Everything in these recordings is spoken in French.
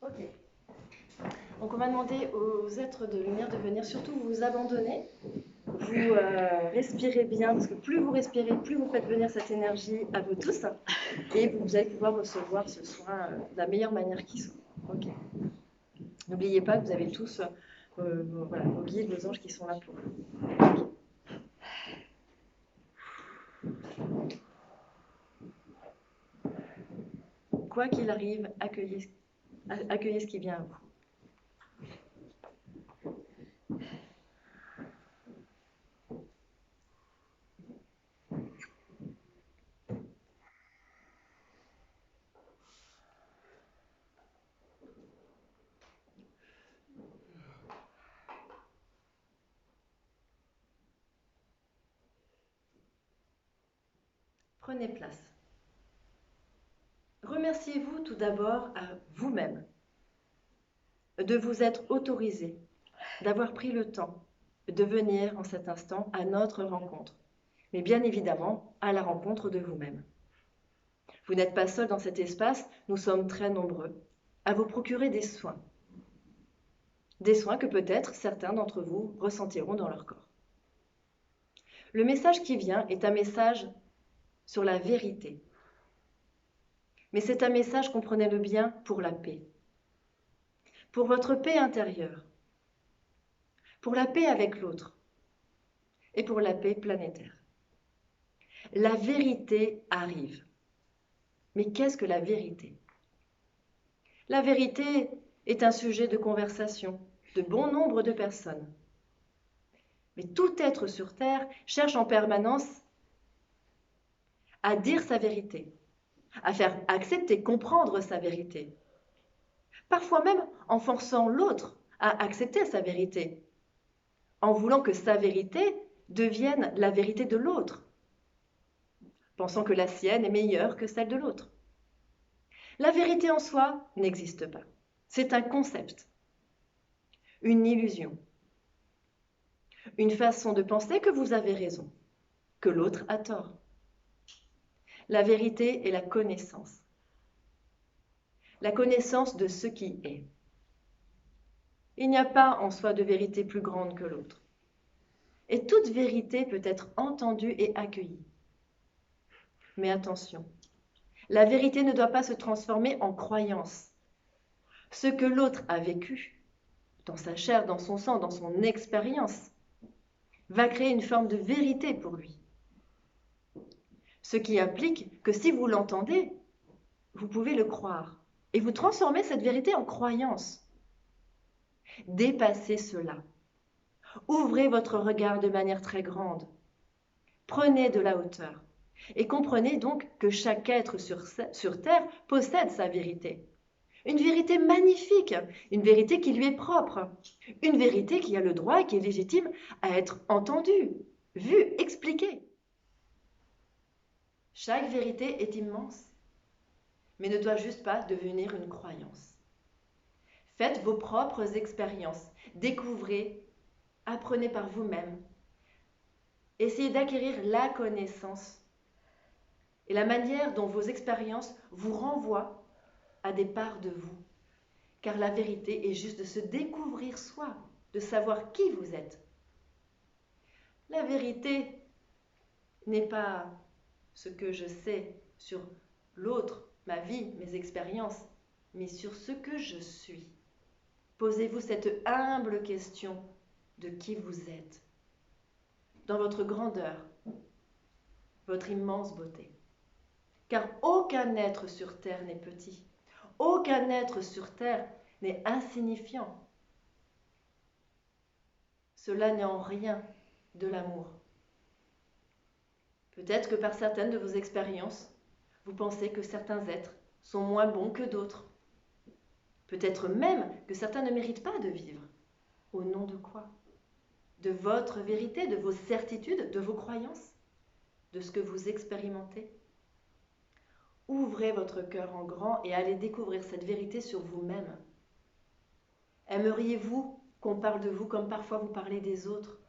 Ok. Donc on va demander aux êtres de lumière de venir surtout vous abandonner. Vous respirez bien, parce que plus vous respirez, plus vous faites venir cette énergie à vous tous. Et vous allez pouvoir recevoir ce soin de la meilleure manière qui soit. Ok. N'oubliez pas que vous avez tous vos guides, vos anges qui sont là pour vous. Ok. Quoi qu'il arrive, accueillez ce qui vient à vous. Prenez place. Remerciez-vous tout d'abord à vous-même de vous être autorisé, d'avoir pris le temps de venir en cet instant à notre rencontre, mais bien évidemment à la rencontre de vous-même. Vous n'êtes pas seul dans cet espace, nous sommes très nombreux à vous procurer des soins que peut-être certains d'entre vous ressentiront dans leur corps. Le message qui vient est un message sur la vérité, mais c'est un message, comprenez-le bien, pour la paix, pour votre paix intérieure, pour la paix avec l'autre et pour la paix planétaire. La vérité arrive. Mais qu'est-ce que la vérité? La vérité est un sujet de conversation de bon nombre de personnes. Mais tout être sur Terre cherche en permanence à dire sa vérité, à faire accepter, comprendre sa vérité. Parfois même en forçant l'autre à accepter sa vérité, en voulant que sa vérité devienne la vérité de l'autre, pensant que la sienne est meilleure que celle de l'autre. La vérité en soi n'existe pas. C'est un concept, une illusion, une façon de penser que vous avez raison, que l'autre a tort. La vérité est la connaissance de ce qui est. Il n'y a pas en soi de vérité plus grande que l'autre. Et toute vérité peut être entendue et accueillie. Mais attention, la vérité ne doit pas se transformer en croyance. Ce que l'autre a vécu, dans sa chair, dans son sang, dans son expérience, va créer une forme de vérité pour lui. Ce qui implique que si vous l'entendez, vous pouvez le croire et vous transformez cette vérité en croyance. Dépassez cela. Ouvrez votre regard de manière très grande. Prenez de la hauteur et comprenez donc que chaque être sur Terre possède sa vérité. Une vérité magnifique, une vérité qui lui est propre, une vérité qui a le droit et qui est légitime à être entendue, vue, expliquée. Chaque vérité est immense, mais ne doit juste pas devenir une croyance. Faites vos propres expériences, découvrez, apprenez par vous-même. Essayez d'acquérir la connaissance et la manière dont vos expériences vous renvoient à des parts de vous. Car la vérité est juste de se découvrir soi, de savoir qui vous êtes. La vérité n'est pas ce que je sais sur l'autre, ma vie, mes expériences, mais sur ce que je suis. Posez-vous cette humble question de qui vous êtes, dans votre grandeur, votre immense beauté. Car aucun être sur Terre n'est petit, aucun être sur Terre n'est insignifiant. Cela n'est en rien de l'amour. Peut-être que par certaines de vos expériences, vous pensez que certains êtres sont moins bons que d'autres. Peut-être même que certains ne méritent pas de vivre. Au nom de quoi? De votre vérité, de vos certitudes, de vos croyances, de ce que vous expérimentez. Ouvrez votre cœur en grand et allez découvrir cette vérité sur vous-même. Aimeriez-vous qu'on parle de vous comme parfois vous parlez des autres?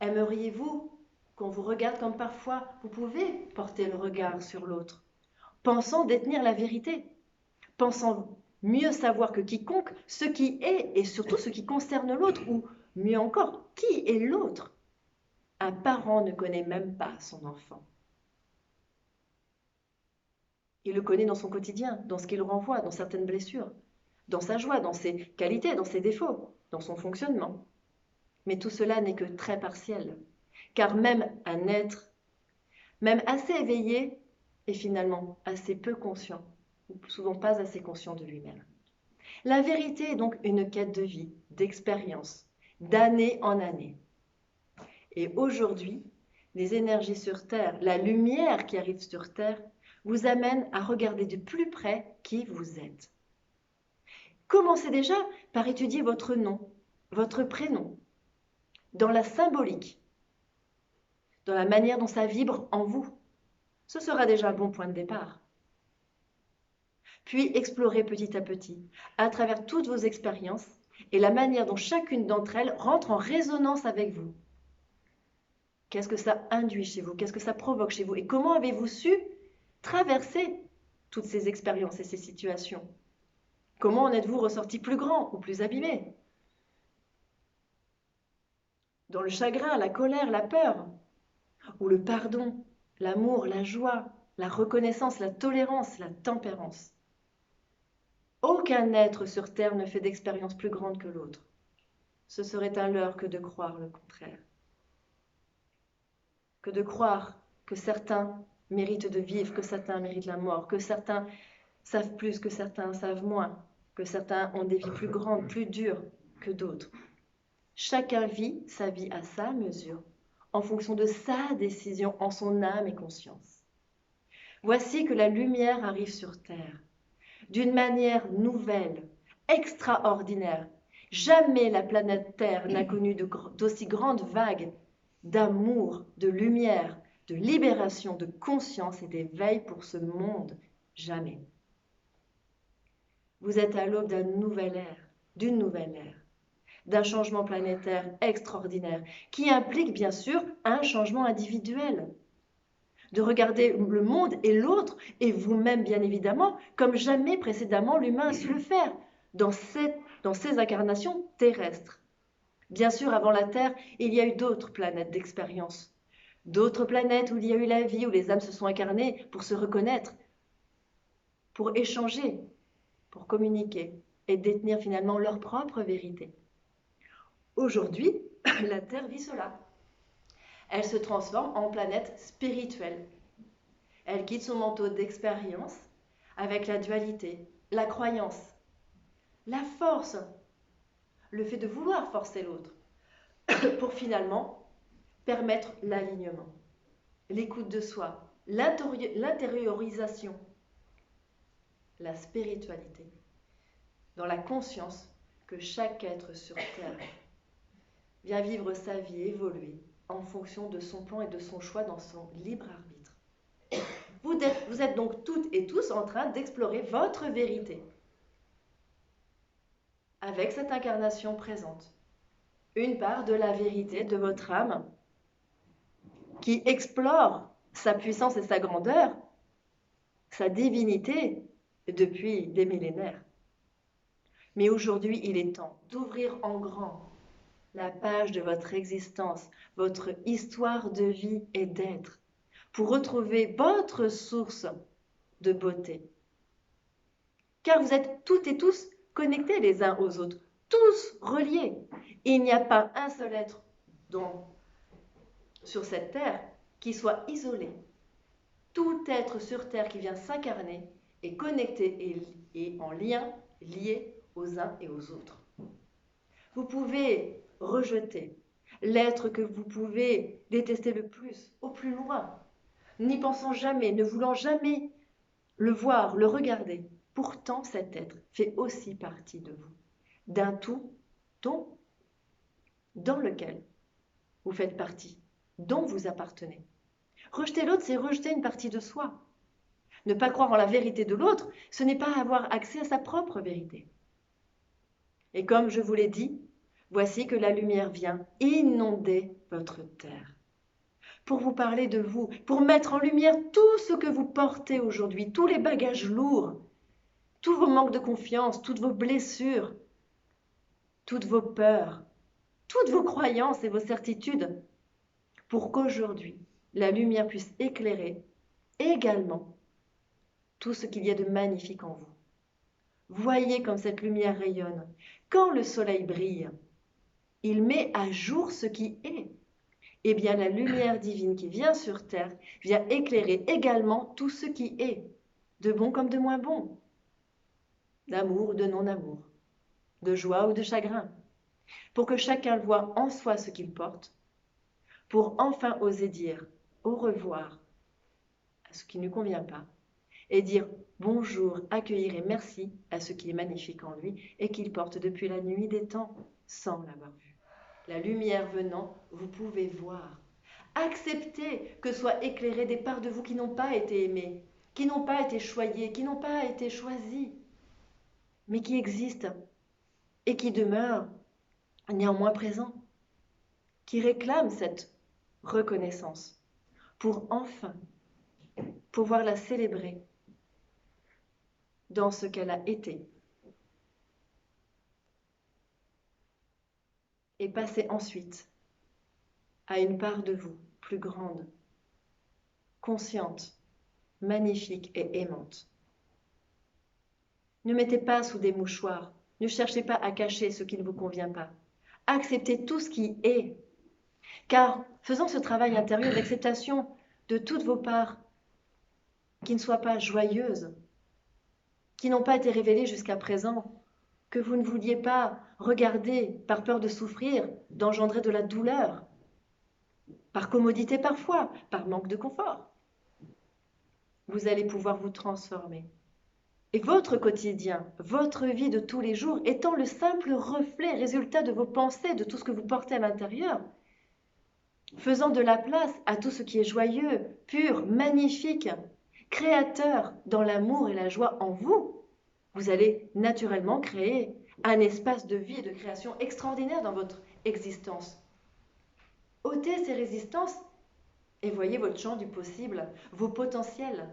Aimeriez-vous qu'on vous regarde comme parfois vous pouvez porter le regard sur l'autre, pensant détenir la vérité, pensant mieux savoir que quiconque ce qui est et surtout ce qui concerne l'autre, ou mieux encore, qui est l'autre. Un parent ne connaît même pas son enfant. Il le connaît dans son quotidien, dans ce qu'il renvoie, dans certaines blessures, dans sa joie, dans ses qualités, dans ses défauts, dans son fonctionnement. Mais tout cela n'est que très partiel, car même un être, même assez éveillé, est finalement assez peu conscient, ou souvent pas assez conscient de lui-même. La vérité est donc une quête de vie, d'expérience, d'année en année. Et aujourd'hui, les énergies sur Terre, la lumière qui arrive sur Terre, vous amène à regarder de plus près qui vous êtes. Commencez déjà par étudier votre nom, votre prénom, dans la symbolique, dans la manière dont ça vibre en vous. Ce sera déjà un bon point de départ. Puis explorez petit à petit, à travers toutes vos expériences et la manière dont chacune d'entre elles rentre en résonance avec vous. Qu'est-ce que ça induit chez vous? Qu'est-ce que ça provoque chez vous? Et comment avez-vous su traverser toutes ces expériences et ces situations? Comment en êtes-vous ressorti plus grand ou plus abîmé? Dans le chagrin, la colère, la peur, ou le pardon, l'amour, la joie, la reconnaissance, la tolérance, la tempérance. Aucun être sur Terre ne fait d'expérience plus grande que l'autre. Ce serait un leurre que de croire le contraire. Que de croire que certains méritent de vivre, que certains méritent la mort, que certains savent plus, que certains savent moins, que certains ont des vies plus grandes, plus dures que d'autres. Chacun vit sa vie à sa mesure, en fonction de sa décision, en son âme et conscience. Voici que la lumière arrive sur Terre, d'une manière nouvelle, extraordinaire. Jamais la planète Terre n'a connu d'aussi grandes vagues d'amour, de lumière, de libération, de conscience et d'éveil pour ce monde. Jamais. Vous êtes à l'aube d'une nouvelle ère, d'un changement planétaire extraordinaire, qui implique bien sûr un changement individuel. De regarder le monde et l'autre, et vous-même bien évidemment, comme jamais précédemment l'humain a su le faire, dans ces incarnations terrestres. Bien sûr, avant la Terre, il y a eu d'autres planètes d'expérience. D'autres planètes où il y a eu la vie, où les âmes se sont incarnées pour se reconnaître, pour échanger, pour communiquer et détenir finalement leur propre vérité. Aujourd'hui, la Terre vit cela. Elle se transforme en planète spirituelle. Elle quitte son manteau d'expérience avec la dualité, la croyance, la force, le fait de vouloir forcer l'autre, pour finalement permettre l'alignement, l'écoute de soi, l'intériorisation, la spiritualité, dans la conscience que chaque être sur Terre vient vivre sa vie, évoluer en fonction de son plan et de son choix dans son libre arbitre. Vous êtes donc toutes et tous en train d'explorer votre vérité avec cette incarnation présente. Une part de la vérité de votre âme qui explore sa puissance et sa grandeur, sa divinité depuis des millénaires. Mais aujourd'hui, il est temps d'ouvrir en grand la page de votre existence, votre histoire de vie et d'être, pour retrouver votre source de beauté. Car vous êtes toutes et tous connectés les uns aux autres, tous reliés. Il n'y a pas un seul être sur cette terre qui soit isolé. Tout être sur terre qui vient s'incarner est connecté et en lien, lié aux uns et aux autres. Vous pouvez rejeter l'être que vous pouvez détester le plus, au plus loin, n'y pensant jamais, ne voulant jamais le voir, le regarder. Pourtant, cet être fait aussi partie de vous, d'un tout dans lequel vous faites partie, dont vous appartenez. Rejeter l'autre, c'est rejeter une partie de soi. Ne pas croire en la vérité de l'autre, ce n'est pas avoir accès à sa propre vérité. Et comme je vous l'ai dit, voici que la lumière vient inonder votre terre. Pour vous parler de vous, pour mettre en lumière tout ce que vous portez aujourd'hui, tous les bagages lourds tous vos manques de confiance, toutes vos blessures, toutes vos peurs, toutes vos croyances et vos certitudes, pour qu'aujourd'hui, la lumière puisse éclairer également tout ce qu'il y a de magnifique en vous. Voyez comme cette lumière rayonne. Quand le soleil brille, il met à jour ce qui est. Eh bien, la lumière divine qui vient sur terre vient éclairer également tout ce qui est, de bon comme de moins bon, d'amour ou de non-amour, de joie ou de chagrin, pour que chacun voie en soi ce qu'il porte, pour enfin oser dire au revoir à ce qui ne convient pas, et dire bonjour, accueillir et merci à ce qui est magnifique en lui et qu'il porte depuis la nuit des temps sans l'avoir vu. La lumière venant, vous pouvez voir. Acceptez que soient éclairées des parts de vous qui n'ont pas été aimées, qui n'ont pas été choyées, qui n'ont pas été choisies, mais qui existent et qui demeurent néanmoins présents, qui réclament cette reconnaissance pour enfin pouvoir la célébrer dans ce qu'elle a été et passer ensuite à une part de vous plus grande, consciente, magnifique et aimante. Ne mettez pas sous des mouchoirs, ne cherchez pas à cacher ce qui ne vous convient pas. Acceptez tout ce qui est, car faisant ce travail intérieur d'acceptation de toutes vos parts qui ne soient pas joyeuses, qui n'ont pas été révélées jusqu'à présent, que vous ne vouliez pas regarder par peur de souffrir, d'engendrer de la douleur, par commodité parfois, par manque de confort, vous allez pouvoir vous transformer. Et votre quotidien, votre vie de tous les jours, étant le simple reflet, résultat de vos pensées, de tout ce que vous portez à l'intérieur, faisant de la place à tout ce qui est joyeux, pur, magnifique, créateur dans l'amour et la joie en vous, vous allez naturellement créer un espace de vie et de création extraordinaire dans votre existence. Ôtez ces résistances et voyez votre champ du possible, vos potentiels.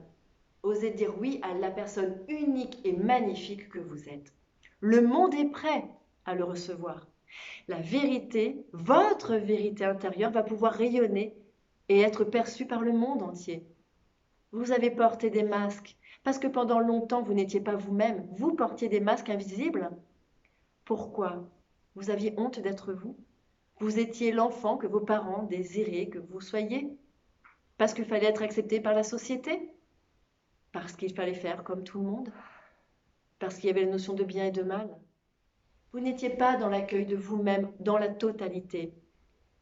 Osez dire oui à la personne unique et magnifique que vous êtes. Le monde est prêt à le recevoir. La vérité, votre vérité intérieure va pouvoir rayonner et être perçue par le monde entier. Vous avez porté des masques parce que pendant longtemps vous n'étiez pas vous-même. Vous portiez des masques invisibles. Pourquoi? Vous aviez honte d'être vous? Vous étiez l'enfant que vos parents désiraient que vous soyez? Parce qu'il fallait être accepté par la société? Parce qu'il fallait faire comme tout le monde? Parce qu'il y avait la notion de bien et de mal? Vous n'étiez pas dans l'accueil de vous-même, dans la totalité.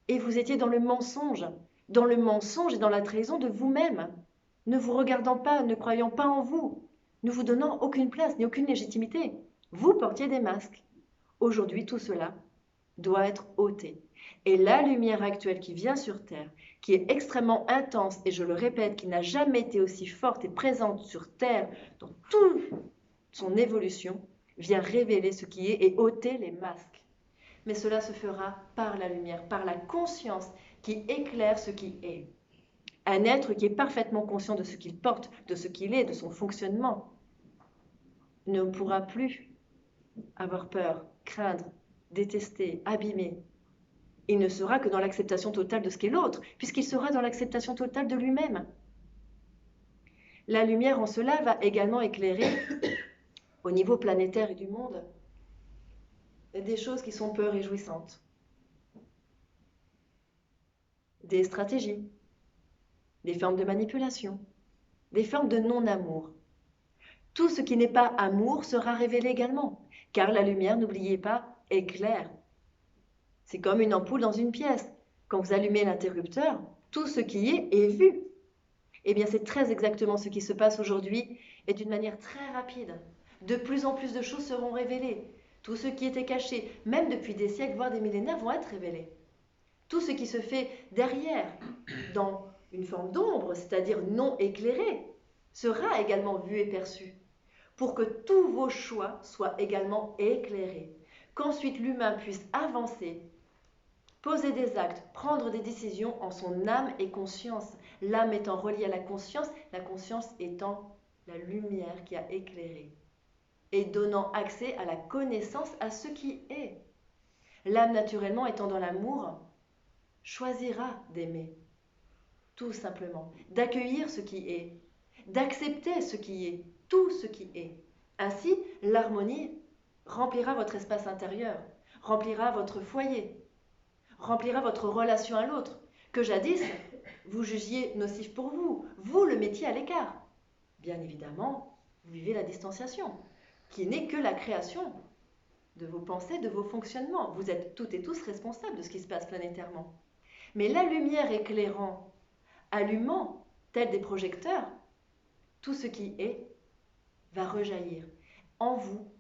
Et vous étiez dans le mensonge et dans la trahison de vous-même, ne vous regardant pas, ne croyant pas en vous, ne vous donnant aucune place ni aucune légitimité. Vous portiez des masques. Aujourd'hui, tout cela doit être ôté. Et la lumière actuelle qui vient sur Terre, qui est extrêmement intense, et je le répète, qui n'a jamais été aussi forte et présente sur Terre dans toute son évolution, vient révéler ce qui est et ôter les masques. Mais cela se fera par la lumière, par la conscience qui éclaire ce qui est. Un être qui est parfaitement conscient de ce qu'il porte, de ce qu'il est, de son fonctionnement, ne pourra plus avoir peur, craindre, détester, abîmer. Il ne sera que dans l'acceptation totale de ce qu'est l'autre, puisqu'il sera dans l'acceptation totale de lui-même. La lumière en cela va également éclairer, au niveau planétaire et du monde, des choses qui sont peu réjouissantes. Des stratégies, des formes de manipulation, des formes de non-amour. Tout ce qui n'est pas amour sera révélé également, car la lumière, n'oubliez pas, éclaire. C'est comme une ampoule dans une pièce. Quand vous allumez l'interrupteur, tout ce qui est vu. Eh bien, c'est très exactement ce qui se passe aujourd'hui et d'une manière très rapide. De plus en plus de choses seront révélées. Tout ce qui était caché, même depuis des siècles, voire des millénaires, vont être révélés. Tout ce qui se fait derrière, dans une forme d'ombre, c'est-à-dire non éclairée, sera également vu et perçu, pour que tous vos choix soient également éclairés, qu'ensuite l'humain puisse avancer, poser des actes, prendre des décisions en son âme et conscience, l'âme étant reliée à la conscience étant la lumière qui a éclairé. et donnant accès à la connaissance à ce qui est. L'âme, naturellement, étant dans l'amour, choisira d'aimer, tout simplement, d'accueillir ce qui est, d'accepter ce qui est, tout ce qui est. Ainsi, l'harmonie remplira votre espace intérieur, remplira votre foyer, remplira votre relation à l'autre, que jadis vous jugiez nocif pour vous, vous le mettiez à l'écart. Bien évidemment, vous vivez la distanciation, qui n'est que la création de vos pensées, de vos fonctionnements. Vous êtes toutes et tous responsables de ce qui se passe planétairement. Mais la lumière éclairant, allumant, tel des projecteurs, tout ce qui est va rejaillir en vous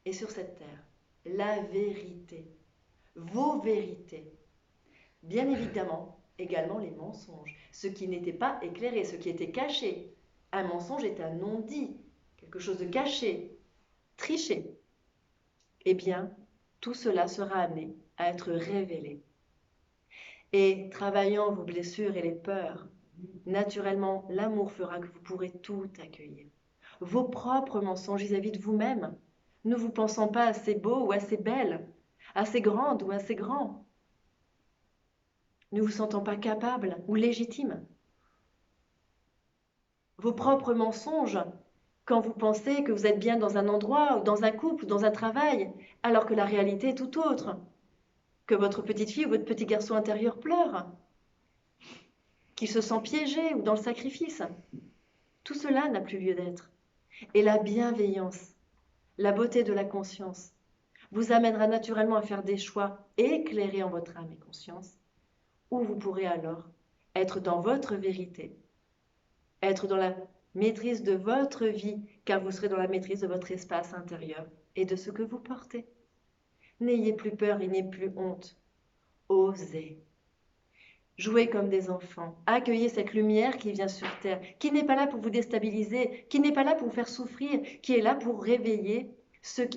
et sur cette terre. La vérité, vos vérités. Bien évidemment, également les mensonges, ce qui n'était pas éclairé, ce qui était caché. Un mensonge est un non-dit, quelque chose de caché, triché. Eh bien, tout cela sera amené à être révélé. Et travaillant vos blessures et les peurs, naturellement, l'amour fera que vous pourrez tout accueillir. Vos propres mensonges vis-à-vis de vous-même, ne vous pensant pas assez beau ou assez belle, assez grande ou assez grand, ne vous sentant pas capable ou légitime. Vos propres mensonges, quand vous pensez que vous êtes bien dans un endroit, ou dans un couple, ou dans un travail, alors que la réalité est tout autre, que votre petite fille ou votre petit garçon intérieur pleure, qu'il se sent piégé ou dans le sacrifice. Tout cela n'a plus lieu d'être. Et la bienveillance, la beauté de la conscience, vous amènera naturellement à faire des choix éclairés en votre âme et conscience, où vous pourrez alors être dans votre vérité, être dans la maîtrise de votre vie, car vous serez dans la maîtrise de votre espace intérieur et de ce que vous portez. N'ayez plus peur et n'ayez plus honte. Osez. Jouez comme des enfants. Accueillez cette lumière qui vient sur terre, qui n'est pas là pour vous déstabiliser, qui n'est pas là pour vous faire souffrir, qui est là pour réveiller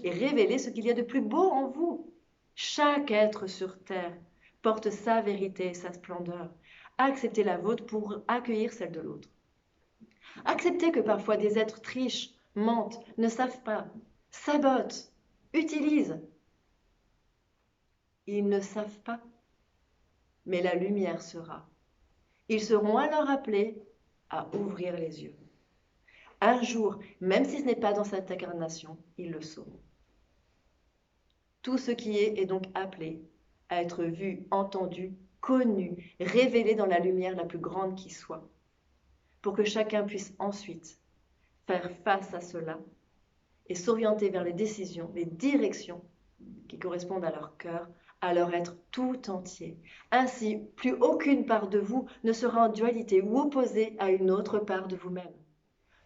révéler ce qu'il y a de plus beau en vous. Chaque être sur terre porte sa vérité et sa splendeur. Acceptez la vôtre pour accueillir celle de l'autre. Acceptez que parfois des êtres trichent, mentent, ne savent pas, sabotent, utilisent. Ils ne savent pas, mais la lumière sera. Ils seront alors appelés à ouvrir les yeux. Un jour, même si ce n'est pas dans cette incarnation, ils le sauront. Tout ce qui est donc appelé à être vu, entendu, connu, révélé dans la lumière la plus grande qui soit, pour que chacun puisse ensuite faire face à cela et s'orienter vers les décisions, les directions qui correspondent à leur cœur, à leur être tout entier. Ainsi, plus aucune part de vous ne sera en dualité ou opposée à une autre part de vous-même.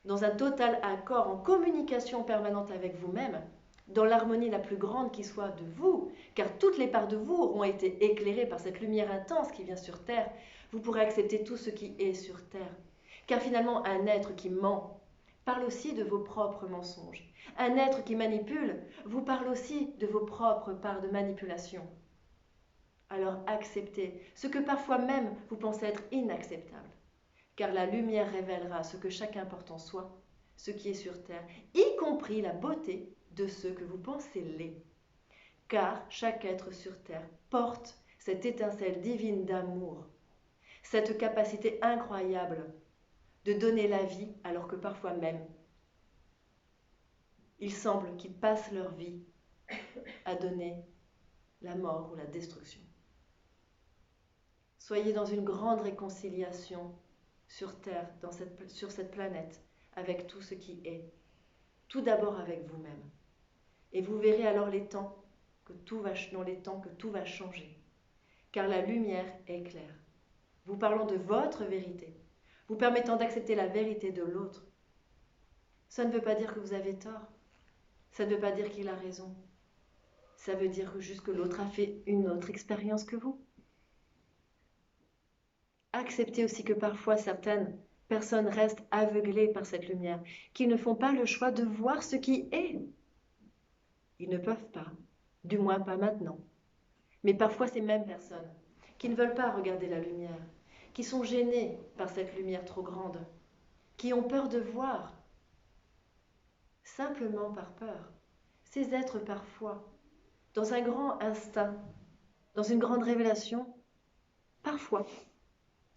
Dans un total accord, en communication permanente avec vous-même, dans l'harmonie la plus grande qui soit de vous, car toutes les parts de vous auront été éclairées par cette lumière intense qui vient sur Terre, vous pourrez accepter tout ce qui est sur Terre. Car finalement, un être qui ment parle aussi de vos propres mensonges. Un être qui manipule vous parle aussi de vos propres parts de manipulation. Alors acceptez ce que parfois même vous pensez être inacceptable, car la lumière révélera ce que chacun porte en soi, ce qui est sur terre, y compris la beauté de ceux que vous pensez laids. Car chaque être sur terre porte cette étincelle divine d'amour, cette capacité incroyable de donner la vie alors que parfois même il semble qu'ils passent leur vie à donner la mort ou la destruction. Soyez dans une grande réconciliation sur Terre, sur cette planète, avec tout ce qui est. Tout d'abord avec vous-même. Et vous verrez alors dans les temps que tout va changer. Car la lumière est claire. Vous parlons de votre vérité, vous permettant d'accepter la vérité de l'autre. Ça ne veut pas dire que vous avez tort. Ça ne veut pas dire qu'il a raison. Ça veut dire juste que l'autre a fait une autre expérience que vous. Acceptez aussi que parfois certaines personnes restent aveuglées par cette lumière, qui ne font pas le choix de voir ce qui est. Ils ne peuvent pas, du moins pas maintenant. Mais parfois ces mêmes personnes qui ne veulent pas regarder la lumière, qui sont gênées par cette lumière trop grande, qui ont peur de voir simplement par peur. Ces êtres parfois, dans un grand instinct, dans une grande révélation, parfois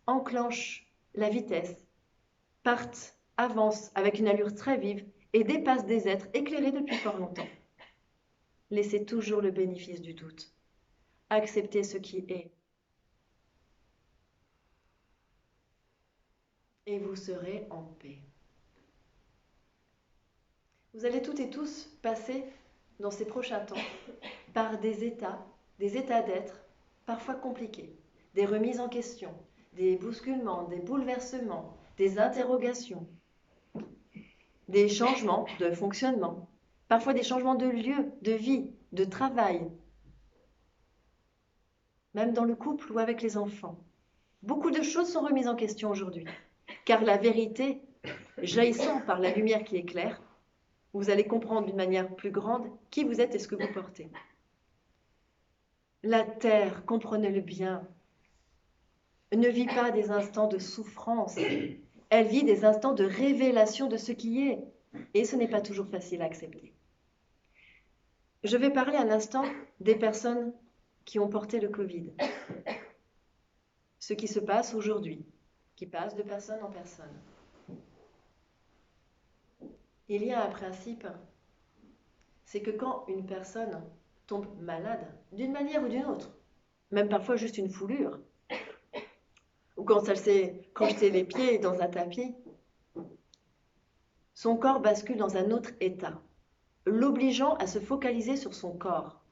enclenchent la vitesse, partent, avancent avec une allure très vive et dépassent des êtres éclairés depuis fort longtemps. Laissez toujours le bénéfice du doute. Acceptez ce qui est. Et vous serez en paix. Vous allez toutes et tous passer dans ces prochains temps par des états d'être parfois compliqués, des remises en question, des bousculements, des bouleversements, des interrogations, des changements de fonctionnement, parfois des changements de lieu, de vie, de travail, même dans le couple ou avec les enfants. Beaucoup de choses sont remises en question aujourd'hui, car la vérité, jaillissant par la lumière qui éclaire, vous allez comprendre d'une manière plus grande qui vous êtes et ce que vous portez. La terre, comprenez-le bien, ne vit pas des instants de souffrance, elle vit des instants de révélation de ce qui est, et ce n'est pas toujours facile à accepter. Je vais parler un instant des personnes qui ont porté le Covid, ce qui se passe aujourd'hui, qui passe de personne en personne. Il y a un principe, c'est que quand une personne tombe malade, d'une manière ou d'une autre, même parfois juste une foulure, ou quand elle s'est projetée les pieds dans un tapis, son corps bascule dans un autre état, l'obligeant à se focaliser sur son corps,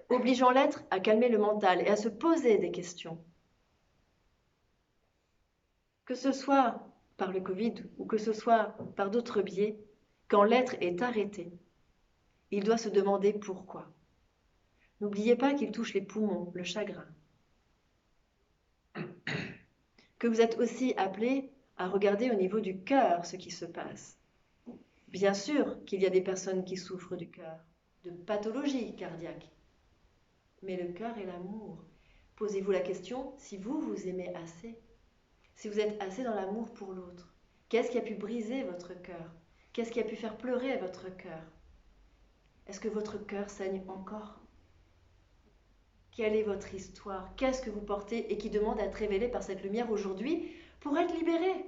obligeant l'être à calmer le mental et à se poser des questions. Que ce soit par le Covid ou que ce soit par d'autres biais, quand l'être est arrêté, il doit se demander pourquoi. N'oubliez pas qu'il touche les poumons, le chagrin. Que vous êtes aussi appelé à regarder au niveau du cœur ce qui se passe. Bien sûr qu'il y a des personnes qui souffrent du cœur, de pathologies cardiaques. Mais le cœur et l'amour. Posez-vous la question si vous vous aimez assez, si vous êtes assez dans l'amour pour l'autre. Qu'est-ce qui a pu briser votre cœur? Qu'est-ce qui a pu faire pleurer votre cœur? Est-ce que votre cœur saigne encore? Quelle est votre histoire? Qu'est-ce que vous portez et qui demande à être révélé par cette lumière aujourd'hui pour être libéré?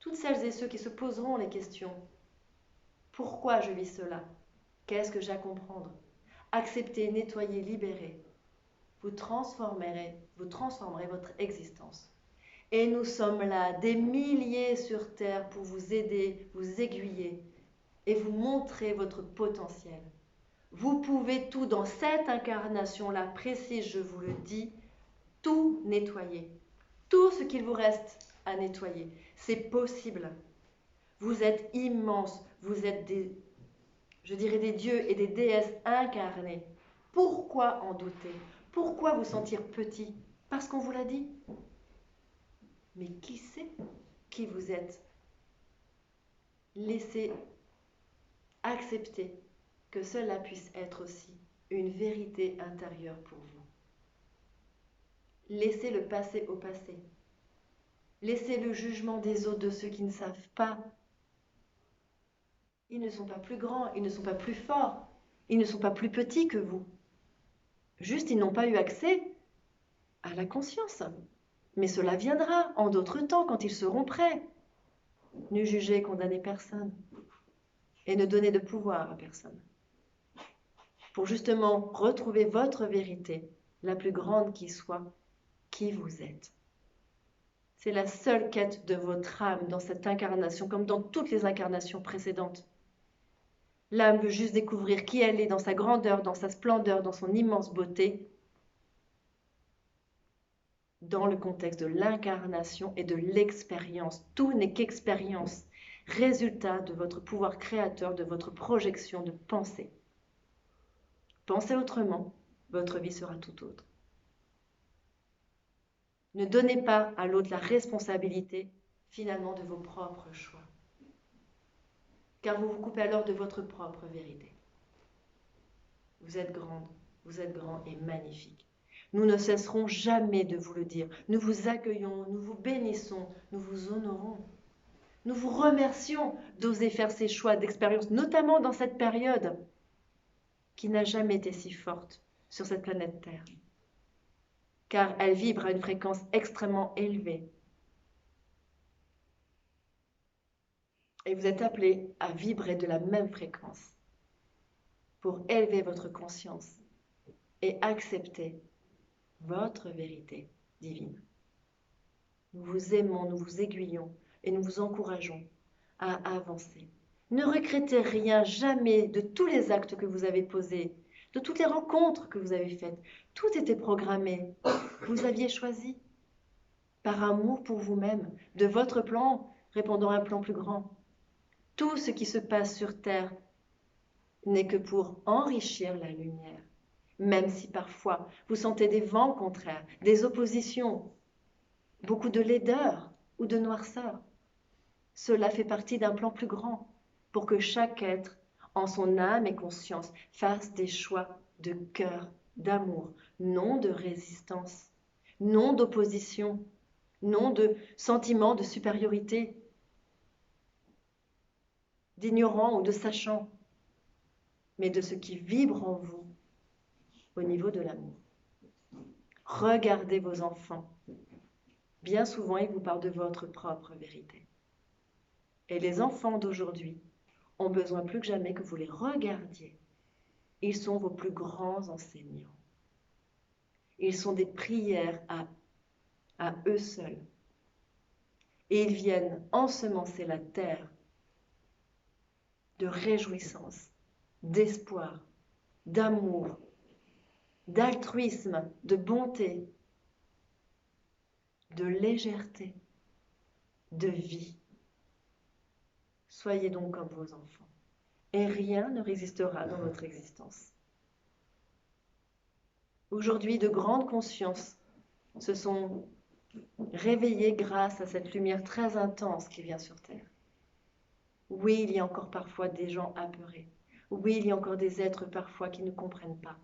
Toutes celles et ceux qui se poseront les questions. Pourquoi je vis cela? Qu'est-ce que j'ai à comprendre? Acceptez, nettoyez, libérez. Vous transformerez votre existence. Et nous sommes là, des milliers sur Terre, pour vous aider, vous aiguiller et vous montrer votre potentiel. Vous pouvez tout dans cette incarnation-là précise, je vous le dis, tout nettoyer. Tout ce qu'il vous reste à nettoyer. C'est possible. Vous êtes immenses. Vous êtes des dieux et des déesses incarnés. Pourquoi en douter? Pourquoi vous sentir petit? Parce qu'on vous l'a dit. Mais qui sait qui vous êtes? Laissez accepter que cela puisse être aussi une vérité intérieure pour vous. Laissez le passé au passé. Laissez le jugement des autres, de ceux qui ne savent pas. Ils ne sont pas plus grands, ils ne sont pas plus forts, ils ne sont pas plus petits que vous. Juste, ils n'ont pas eu accès à la conscience. Mais cela viendra en d'autres temps, quand ils seront prêts. Ne jugez et condamnez personne. Et ne donnez de pouvoir à personne. Pour justement retrouver votre vérité, la plus grande qui soit, qui vous êtes. C'est la seule quête de votre âme dans cette incarnation, comme dans toutes les incarnations précédentes. L'âme veut juste découvrir qui elle est dans sa grandeur, dans sa splendeur, dans son immense beauté, dans le contexte de l'incarnation et de l'expérience. Tout n'est qu'expérience, résultat de votre pouvoir créateur, de votre projection de pensée. Pensez autrement, votre vie sera tout autre. Ne donnez pas à l'autre la responsabilité, finalement, de vos propres choix. Car vous vous coupez alors de votre propre vérité. Vous êtes grande, vous êtes grand et magnifique. Nous ne cesserons jamais de vous le dire. Nous vous accueillons, nous vous bénissons, nous vous honorons. Nous vous remercions d'oser faire ces choix d'expérience, notamment dans cette période qui n'a jamais été si forte sur cette planète Terre, car elle vibre à une fréquence extrêmement élevée. Et vous êtes appelés à vibrer de la même fréquence pour élever votre conscience et accepter votre vérité divine. Nous vous aimons, nous vous aiguillons et nous vous encourageons à avancer. Ne regrettez rien, jamais, de tous les actes que vous avez posés, de toutes les rencontres que vous avez faites. Tout était programmé. Vous aviez choisi, par amour pour vous-même, de votre plan, répondant à un plan plus grand. Tout ce qui se passe sur Terre n'est que pour enrichir la lumière, même si parfois vous sentez des vents contraires, des oppositions, beaucoup de laideur ou de noirceur. Cela fait partie d'un plan plus grand pour que chaque être, en son âme et conscience, fasse des choix de cœur, d'amour, non de résistance, non d'opposition, non de sentiment de supériorité, d'ignorant ou de sachant, mais de ce qui vibre en vous au niveau de l'amour. Regardez vos enfants. Bien souvent, ils vous parlent de votre propre vérité. Et les enfants d'aujourd'hui ont besoin plus que jamais que vous les regardiez. Ils sont vos plus grands enseignants. Ils sont des prières à eux seuls. Et ils viennent ensemencer la terre de réjouissance, d'espoir, d'amour, d'altruisme, de bonté, de légèreté, de vie. Soyez donc comme vos enfants, et rien ne résistera dans votre existence. Aujourd'hui, de grandes consciences se sont réveillées grâce à cette lumière très intense qui vient sur Terre. Oui, il y a encore parfois des gens apeurés. Oui, il y a encore des êtres parfois qui ne comprennent pas.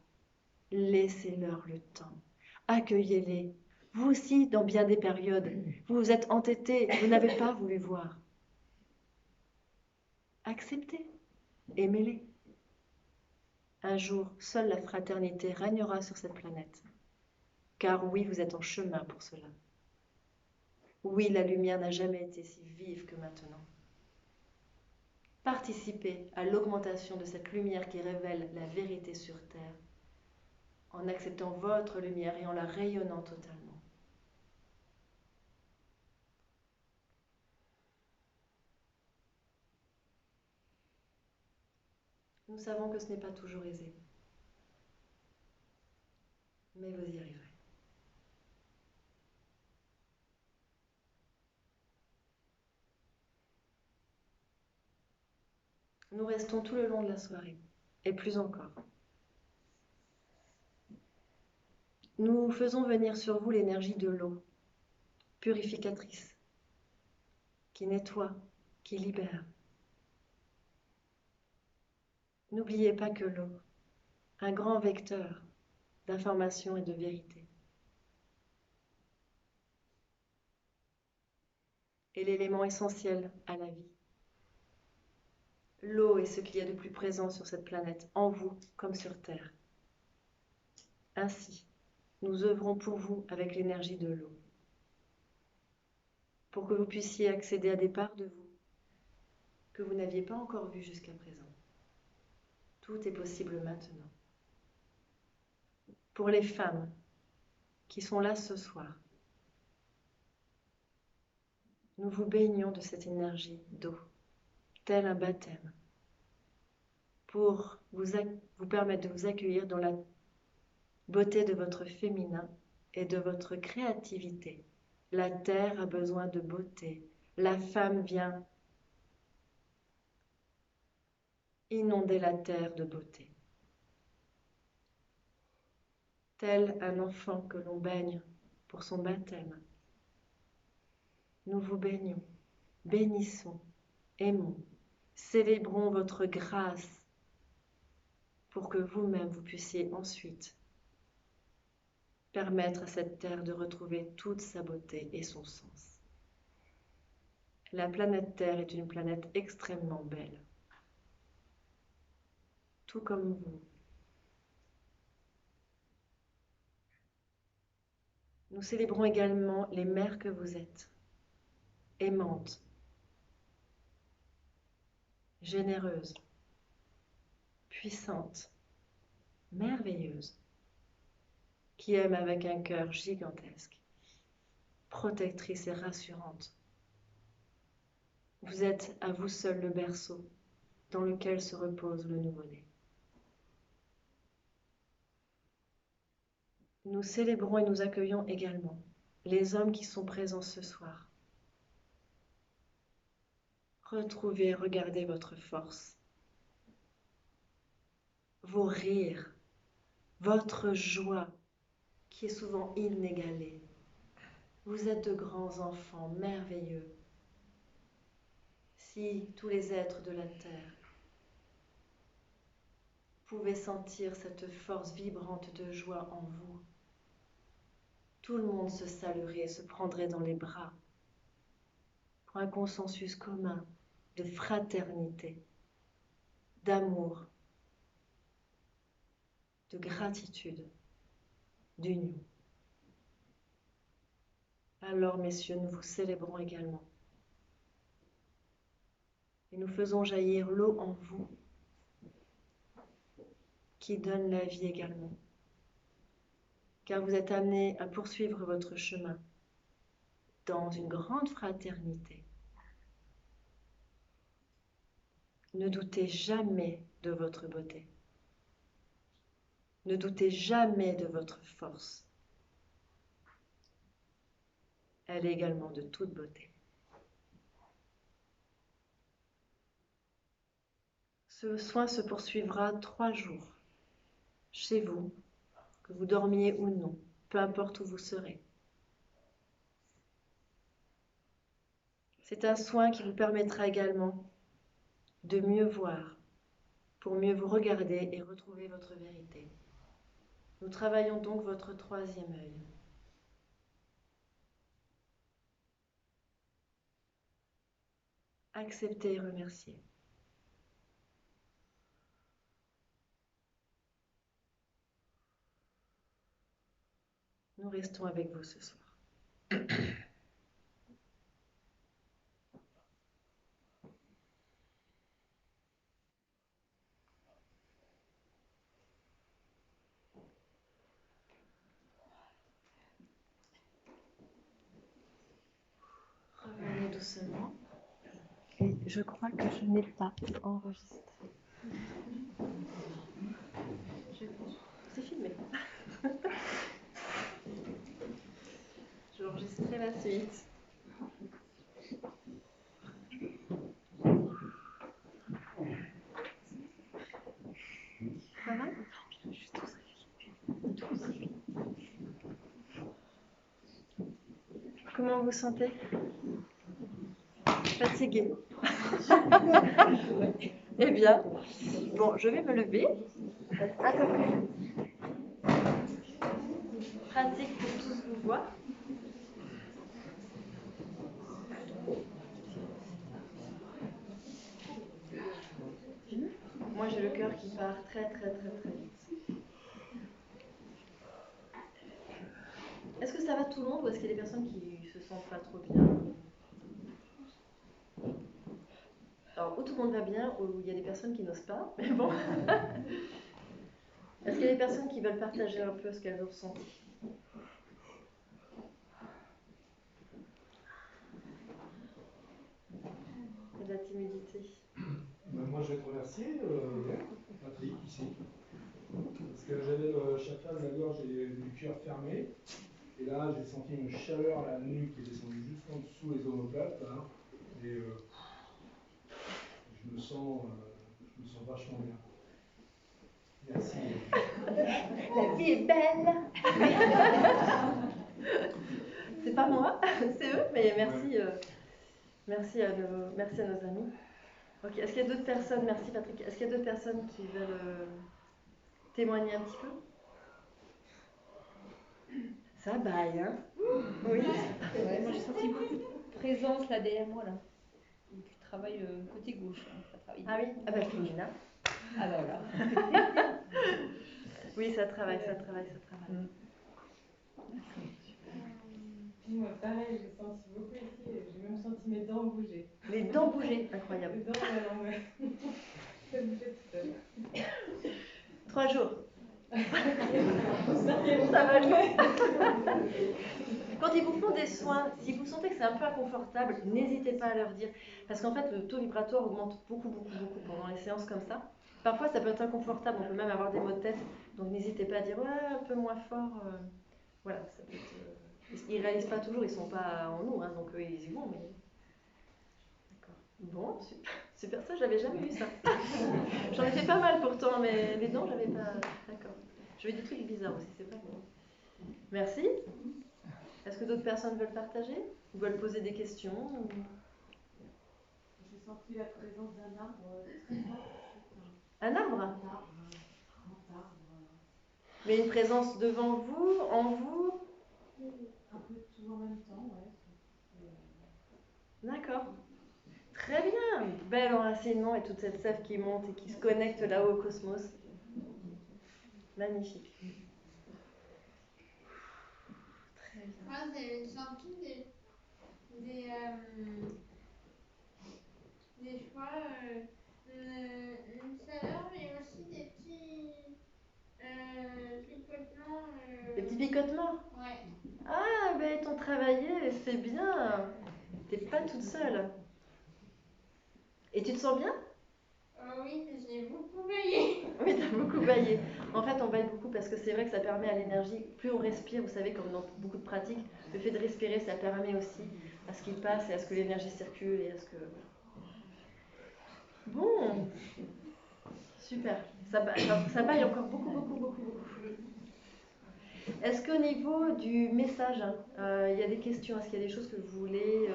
Laissez-leur le temps. Accueillez-les. Vous aussi, dans bien des périodes, vous vous êtes entêtés, vous n'avez pas voulu voir. Acceptez, aimez-les. Un jour, seule la fraternité régnera sur cette planète. Car oui, vous êtes en chemin pour cela. Oui, la lumière n'a jamais été si vive que maintenant. Participez à l'augmentation de cette lumière qui révèle la vérité sur Terre, en acceptant votre lumière et en la rayonnant totalement. Nous savons que ce n'est pas toujours aisé, mais vous y arriverez. Nous restons tout le long de la soirée, et plus encore. Nous faisons venir sur vous l'énergie de l'eau, purificatrice, qui nettoie, qui libère. N'oubliez pas que l'eau, un grand vecteur d'information et de vérité, est l'élément essentiel à la vie. L'eau est ce qu'il y a de plus présent sur cette planète, en vous comme sur Terre. Ainsi, nous œuvrons pour vous avec l'énergie de l'eau, pour que vous puissiez accéder à des parts de vous que vous n'aviez pas encore vues jusqu'à présent. Tout est possible maintenant. Pour les femmes qui sont là ce soir, nous vous baignons de cette énergie d'eau, tel un baptême, pour vous permettre de vous accueillir dans la beauté de votre féminin et de votre créativité. La terre a besoin de beauté. La femme vient inonder la terre de beauté. Tel un enfant que l'on baigne pour son baptême. Nous vous baignons, bénissons, aimons, célébrons votre grâce pour que vous-même vous puissiez ensuite permettre à cette terre de retrouver toute sa beauté et son sens. La planète Terre est une planète extrêmement belle, tout comme vous. Nous célébrons également les mères que vous êtes, aimantes, généreuses, puissantes, merveilleuses, qui aiment avec un cœur gigantesque, protectrice et rassurante. Vous êtes à vous seul le berceau dans lequel se repose le nouveau-né. Nous célébrons et nous accueillons également les hommes qui sont présents ce soir. Retrouvez et regardez votre force, vos rires, votre joie qui est souvent inégalée. Vous êtes de grands enfants merveilleux. Si tous les êtres de la terre pouvaient sentir cette force vibrante de joie en vous, tout le monde se saluerait, se prendrait dans les bras pour un consensus commun de fraternité, d'amour, de gratitude, d'union. Alors, messieurs, nous vous célébrons également. Et nous faisons jaillir l'eau en vous, qui donne la vie également. Car vous êtes amenés à poursuivre votre chemin dans une grande fraternité. Ne doutez jamais de votre beauté. Ne doutez jamais de votre force. Elle est également de toute beauté. Ce soin se poursuivra 3 jours, chez vous, que vous dormiez ou non, peu importe où vous serez. C'est un soin qui vous permettra également de mieux voir, pour mieux vous regarder et retrouver votre vérité. Nous travaillons donc votre 3e œil. Acceptez et remerciez. Nous restons avec vous ce soir. Revenez doucement. Et je crois que je n'ai pas enregistré. C'est filmé. Je vais enregistrer la suite. Ça va? Comment vous vous sentez? Fatigué. Eh bien, bon, je vais me lever. À peu près. Pratique pour tous vous voir. Moi, j'ai le cœur qui part très, très, très, très vite. Est-ce que ça va tout le monde ou est-ce qu'il y a des personnes qui se sentent pas trop bien? Alors, ou tout le monde va bien, ou il y a des personnes qui n'osent pas, mais bon. Est-ce qu'il y a des personnes qui veulent partager un peu ce qu'elles ont ressenti? Il y a de la timidité. Moi, je vais te remercier, Patrick, ici. Parce que j'avais le chakra de la gorge et du cœur fermé. Et là, j'ai senti une chaleur à la nuque qui est descendue juste en dessous les omoplates. Là. Et je me sens vachement bien. Merci. La vie est belle. C'est pas moi, c'est eux, mais merci, merci à nos amis. Ok, est-ce qu'il y a d'autres personnes, merci Patrick, est-ce qu'il y a d'autres personnes qui veulent témoigner un petit peu? Ça baille, hein? Oui. Ouais, moi j'ai senti beaucoup de présence là derrière moi là. travaille le côté gauche. Hein, ça travaille Ah oui, ah bah féminin. Ah bah voilà. Oui, ça travaille. Puis moi, pareil, j'ai senti beaucoup ici, j'ai même senti mes dents bouger. Les dents bouger, incroyable. Les dents de la langue, ouais. Ça bougeait tout à l'heure. 3 jours. Ça va jouer. Quand ils vous font des soins, si vous sentez que c'est un peu inconfortable, n'hésitez pas à leur dire. Parce qu'en fait, le taux vibratoire augmente beaucoup pendant les séances comme ça. Parfois, ça peut être inconfortable, on peut même avoir des maux de tête. Donc, n'hésitez pas à dire ouais, un peu moins fort. Voilà, ça peut être. Ils ne réalisent pas toujours, ils ne sont pas en nous, hein, donc ils y vont. Mais... D'accord. Bon, super, ça, j'avais jamais vu ça. J'en ai fait pas mal pourtant, mais les dents, j'avais pas. D'accord. Je vais des trucs bizarres aussi, c'est vrai. Merci. Est-ce que d'autres personnes veulent partager ou veulent poser des questions ou... J'ai senti la présence d'un arbre très fort. Un arbre? Un arbre, un grand arbre. Mais une présence devant vous, en vous? Un peu tout en même temps, ouais. D'accord. Très bien. Bel enracinement et toute cette sève qui monte et qui se connecte là-haut au cosmos. Magnifique. Très bien. Moi, j'ai senti des fois une chaleur, mais aussi des petits picotements. Des petits picotements? Ouais. Ah, ben ils t'ont travaillé, c'est bien. T'es pas toute seule. Et tu te sens bien? Oui, j'ai beaucoup baillé. Oui, t'as beaucoup baillé. En fait, on baille beaucoup parce que c'est vrai que ça permet à l'énergie, plus on respire, vous savez, comme dans beaucoup de pratiques, le fait de respirer, ça permet aussi à ce qu'il passe et à ce que l'énergie circule et à ce que... Bon, super. Ça baille encore beaucoup. Est-ce qu'au niveau du message, il y a des questions? Est-ce qu'il y a des choses que vous voulez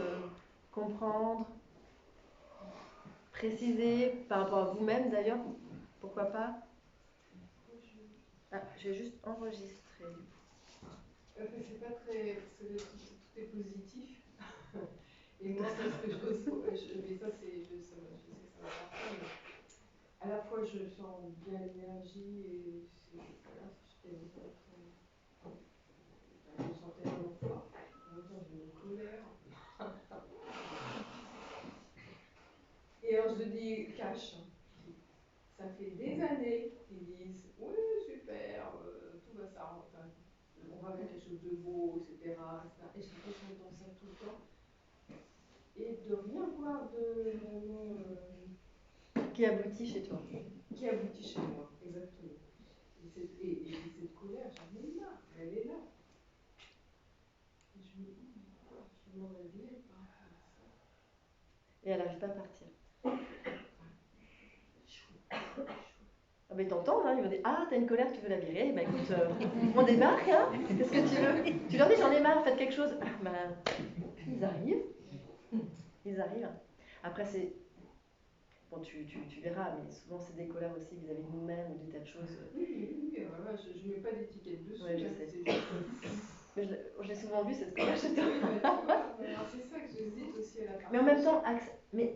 comprendre, préciser par rapport à vous-même d'ailleurs? Pourquoi pas? Ah, j'ai juste enregistré. C'est pas très. Parce que tout est positif. Et moi, c'est ce que je ressens. Mais ça, je sais que ça va partir. Mais à la fois, je sens bien l'énergie et voilà, j'étais vraiment très. Je me sentais vraiment fort. En même temps, j'ai une colère. Et alors, je dis cash. Ça fait des années qu'ils disent oui, super, tout va s'arranger, on va faire quelque chose de beau, etc. Et j'ai l'impression d'entendre ça tout le temps. Et de rien voir de vraiment. Qui aboutit chez toi. Qui aboutit chez moi, exactement. Et cette colère, j'en ai marre, elle est là. Et je me dis, je demanderais bien par rapport à ça. Et elle n'arrive pas à partir. Ah ben t'entends, hein, ils vont dire ah t'as une colère, tu veux la virer, ben écoute, on débarque, hein, qu'est-ce que tu veux? Tu leur dis j'en ai marre, faites quelque chose. Ah, ben ils arrivent. Après c'est bon tu verras, mais souvent c'est des colères aussi vis-à-vis de nous-mêmes ou des tas de choses. Oui, voilà, je ne mets pas d'étiquette dessus. Ouais, je sais. Mais j'ai souvent vu cette colère chez toi. C'est ça que j'hésite aussi à la partager. Mais en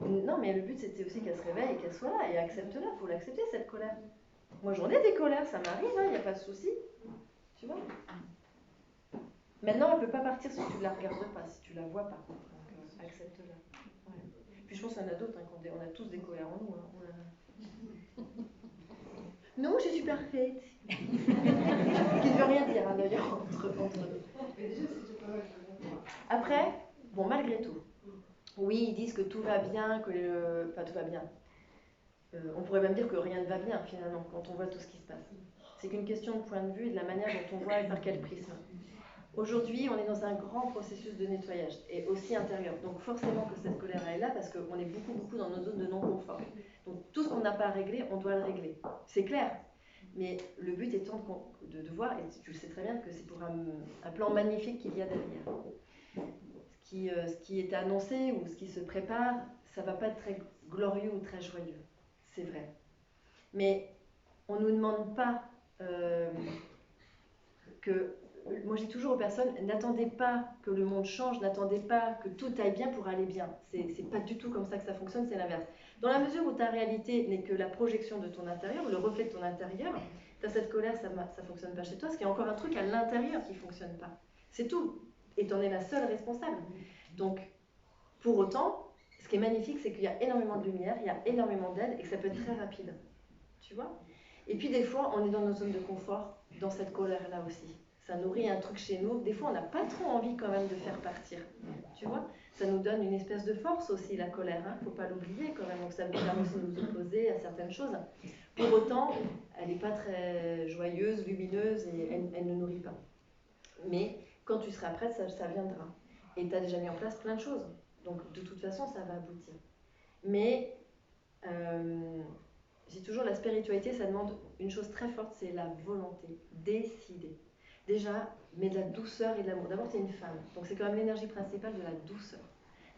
même temps, mais le but c'était aussi qu'elle se réveille et qu'elle soit là et accepte-la, il faut l'accepter cette colère. Moi j'en ai des colères, ça m'arrive, il n'y a pas de souci. Tu vois? Maintenant elle ne peut pas partir si tu ne la regardes pas, si tu ne la vois pas. Donc accepte-la. Ouais. Puis je pense qu'il y en a d'autres, hein, on a tous des colères en nous. Hein. Non, je suis parfaite. Ce qui ne veut rien dire hein, d'ailleurs entre nous. Mais déjà c'est déjà pas mal de bon. Après, bon malgré tout, oui ils disent que tout va bien, enfin tout va bien. On pourrait même dire que rien ne va bien finalement quand on voit tout ce qui se passe. C'est qu'une question de point de vue et de la manière dont on voit et par quel prisme. Aujourd'hui, on est dans un grand processus de nettoyage et aussi intérieur. Donc forcément que cette colère est là parce qu'on est beaucoup dans nos zones de non-confort. Donc tout ce qu'on n'a pas à régler, on doit le régler. C'est clair. Mais le but étant de voir, et tu le sais très bien, que c'est pour un plan magnifique qu'il y a derrière. Ce qui est annoncé ou ce qui se prépare, ça ne va pas être très glorieux ou très joyeux. C'est vrai. Mais on ne nous demande pas que moi je dis toujours aux personnes, n'attendez pas que le monde change, n'attendez pas que tout aille bien pour aller bien. C'est pas du tout comme ça que ça fonctionne, c'est l'inverse. Dans la mesure où ta réalité n'est que la projection de ton intérieur, le reflet de ton intérieur, tu as cette colère, ça fonctionne pas chez toi, parce qu'il y a encore un truc à l'intérieur qui fonctionne pas. C'est tout. Et tu en es la seule responsable. Donc, pour autant, ce qui est magnifique, c'est qu'il y a énormément de lumière, il y a énormément d'aide et que ça peut être très rapide. Tu vois? Et puis des fois, on est dans nos zones de confort, dans cette colère-là aussi. Ça nourrit un truc chez nous. Des fois, on n'a pas trop envie quand même de faire partir. Tu vois? Ça nous donne une espèce de force aussi, la colère. Hein, faut pas l'oublier quand même. Donc ça nous permet aussi de nous opposer à certaines choses. Pour autant, elle n'est pas très joyeuse, lumineuse et elle ne nourrit pas. Mais quand tu seras prête, ça viendra. Et tu as déjà mis en place plein de choses. Donc de toute façon, ça va aboutir. Mais j'ai toujours la spiritualité, ça demande une chose très forte, c'est la volonté, décider. Déjà, mais de la douceur et de l'amour. D'abord, tu es une femme, donc c'est quand même l'énergie principale de la douceur.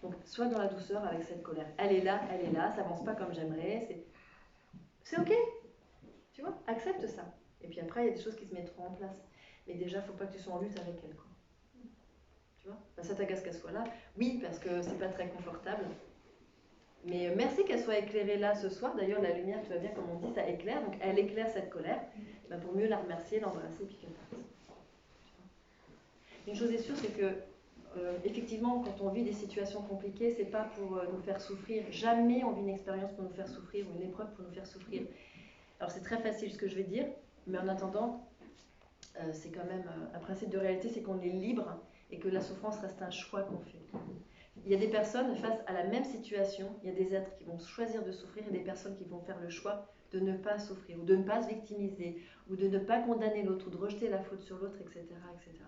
Donc, sois dans la douceur avec cette colère. Elle est là, ça avance pas comme j'aimerais. C'est ok, tu vois, accepte ça. Et puis après, il y a des choses qui se mettront en place. Mais déjà, il ne faut pas que tu sois en lutte avec elle, quoi. Tu vois, ça t'agace qu'elle soit là. Oui, parce que c'est pas très confortable. Mais merci qu'elle soit éclairée là ce soir. D'ailleurs, la lumière, tu vois bien, comme on dit, ça éclaire. Donc, elle éclaire cette colère. Ben, pour mieux la remercier, l'embrasser, puis qu'elle parte. Une chose est sûre, c'est que, effectivement, quand on vit des situations compliquées, c'est pas pour nous faire souffrir. Jamais on vit une expérience pour nous faire souffrir ou une épreuve pour nous faire souffrir. Alors, c'est très facile ce que je vais dire, mais en attendant, c'est quand même un principe de réalité, c'est qu'on est libre et que la souffrance reste un choix qu'on fait. Il y a des personnes face à la même situation, il y a des êtres qui vont choisir de souffrir et des personnes qui vont faire le choix de ne pas souffrir ou de ne pas se victimiser ou de ne pas condamner l'autre ou de rejeter la faute sur l'autre, etc., etc.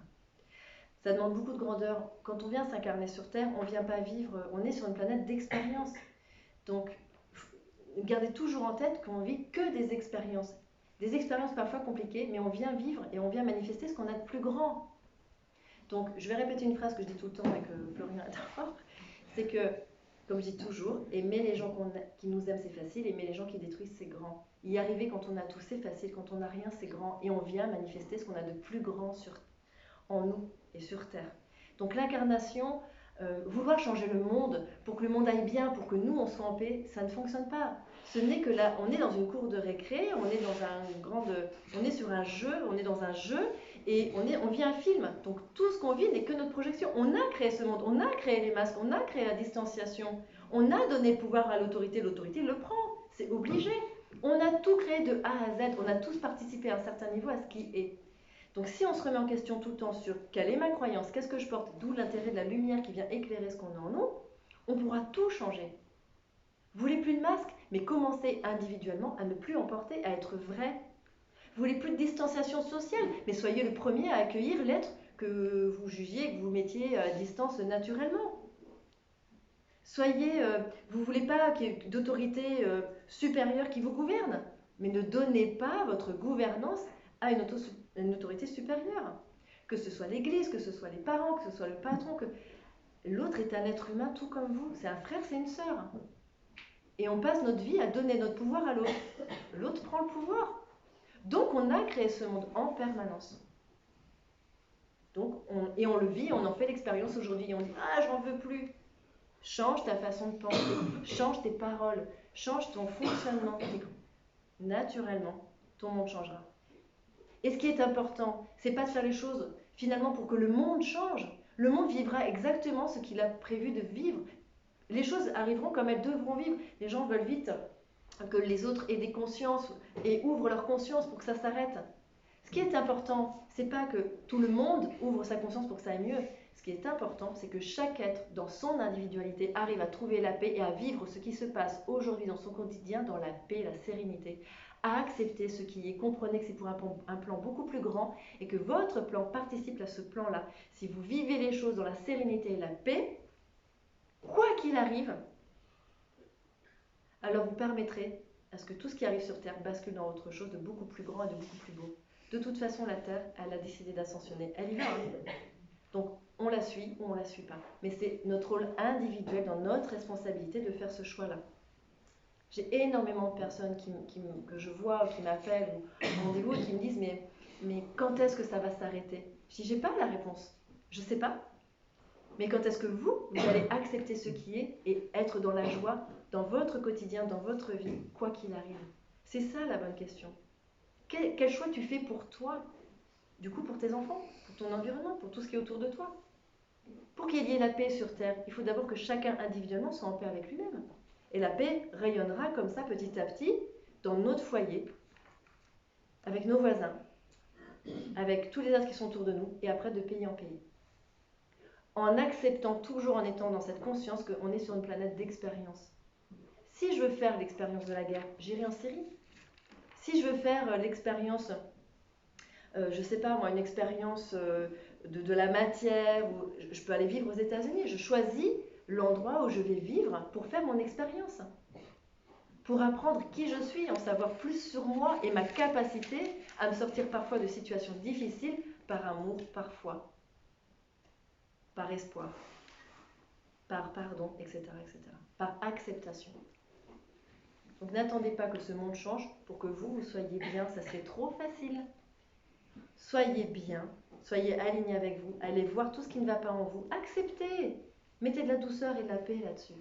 Ça demande beaucoup de grandeur. Quand on vient s'incarner sur Terre, on ne vient pas vivre, on est sur une planète d'expérience. Donc, gardez toujours en tête qu'on vit que des expériences. Des expériences parfois compliquées, mais on vient vivre et on vient manifester ce qu'on a de plus grand. Donc, je vais répéter une phrase que je dis tout le temps et que Florian adore. C'est que, comme je dis toujours, aimer les gens qui nous aiment, c'est facile. Aimer les gens qui détruisent, c'est grand. Y arriver quand on a tout, c'est facile. Quand on n'a rien, c'est grand. Et on vient manifester ce qu'on a de plus grand en nous et sur Terre. Donc l'incarnation, vouloir changer le monde pour que le monde aille bien, pour que nous on soit en paix, ça ne fonctionne pas. Ce n'est que là, on est dans une cour de récré, on est sur un jeu, on est dans un jeu et on vit un film. Donc tout ce qu'on vit n'est que notre projection. On a créé ce monde, on a créé les masques, on a créé la distanciation, on a donné le pouvoir à l'autorité le prend, c'est obligé. On a tout créé de A à Z, on a tous participé à un certain niveau à ce qui est. Donc si on se remet en question tout le temps sur quelle est ma croyance, qu'est-ce que je porte, d'où l'intérêt de la lumière qui vient éclairer ce qu'on a en nous, on pourra tout changer. Vous voulez plus de masque, mais commencez individuellement à ne plus en porter, à être vrai. Vous voulez plus de distanciation sociale, mais soyez le premier à accueillir l'être que vous jugiez, que vous mettiez à distance naturellement. Vous ne voulez pas d'autorité supérieure qui vous gouverne, mais ne donnez pas votre gouvernance à une autorité supérieure. Que ce soit l'Église, que ce soit les parents, que ce soit le patron, que l'autre est un être humain tout comme vous. C'est un frère, c'est une sœur. Et on passe notre vie à donner notre pouvoir à l'autre. L'autre prend le pouvoir. Donc on a créé ce monde en permanence. Et on le vit, on en fait l'expérience aujourd'hui. Et on dit « Ah, j'en veux plus ». Change ta façon de penser, change tes paroles, change ton fonctionnement. Naturellement, ton monde changera. Et ce qui est important, c'est pas de faire les choses finalement pour que le monde change. Le monde vivra exactement ce qu'il a prévu de vivre. Les choses arriveront comme elles devront vivre. Les gens veulent vite que les autres aient des consciences et ouvrent leur conscience pour que ça s'arrête. Ce qui est important, c'est pas que tout le monde ouvre sa conscience pour que ça aille mieux. Ce qui est important, c'est que chaque être, dans son individualité, arrive à trouver la paix et à vivre ce qui se passe aujourd'hui dans son quotidien, dans la paix, la sérénité, à accepter ce qui est, comprenez que c'est pour un plan beaucoup plus grand et que votre plan participe à ce plan-là. Si vous vivez les choses dans la sérénité et la paix, quoi qu'il arrive, alors vous permettrez à ce que tout ce qui arrive sur Terre bascule dans autre chose de beaucoup plus grand et de beaucoup plus beau. De toute façon, la Terre, elle a décidé d'ascensionner. Elle y va. Hein. Donc, on la suit ou on la suit pas. Mais c'est notre rôle individuel, dans notre responsabilité, de faire ce choix-là. J'ai énormément de personnes que je vois, qui m'appellent ou en rendez-vous et qui me disent mais quand est-ce que ça va s'arrêter ? Je dis, j'ai pas la réponse. Je sais pas. Mais quand est-ce que vous allez accepter ce qui est et être dans la joie, dans votre quotidien, dans votre vie, quoi qu'il arrive? C'est ça la bonne question. Quel choix tu fais pour toi? Du coup, pour tes enfants, pour ton environnement, pour tout ce qui est autour de toi. Pour qu'il y ait la paix sur Terre, il faut d'abord que chacun individuellement soit en paix avec lui-même. Et la paix rayonnera comme ça petit à petit dans notre foyer, avec nos voisins, avec tous les autres qui sont autour de nous, et après de pays en pays. En acceptant, toujours en étant dans cette conscience qu'on est sur une planète d'expérience. Si je veux faire l'expérience de la guerre, j'irai en Syrie. Si je veux faire l'expérience, je sais pas moi, une expérience de la matière, ou je peux aller vivre aux États-Unis. Je choisis l'endroit où je vais vivre pour faire mon expérience. Pour apprendre qui je suis, en savoir plus sur moi et ma capacité à me sortir parfois de situations difficiles par amour, par foi, par espoir, par pardon, etc., etc., par acceptation. Donc n'attendez pas que ce monde change pour que vous soyez bien, ça serait trop facile. Soyez bien, soyez alignés avec vous, allez voir tout ce qui ne va pas en vous, acceptez, mettez de la douceur et de la paix là-dessus.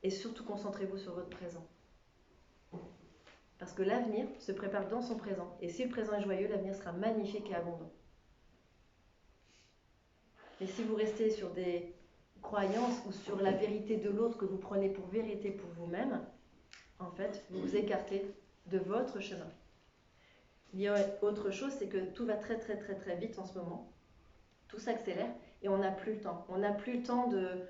Et surtout concentrez-vous sur votre présent. Parce que l'avenir se prépare dans son présent. Et si le présent est joyeux, l'avenir sera magnifique et abondant. Mais si vous restez sur des croyances ou sur la vérité de l'autre que vous prenez pour vérité pour vous-même, en fait, vous vous écartez de votre chemin. Il y a autre chose, c'est que tout va très très très très vite en ce moment. Tout s'accélère et on n'a plus le temps. On n'a plus le temps de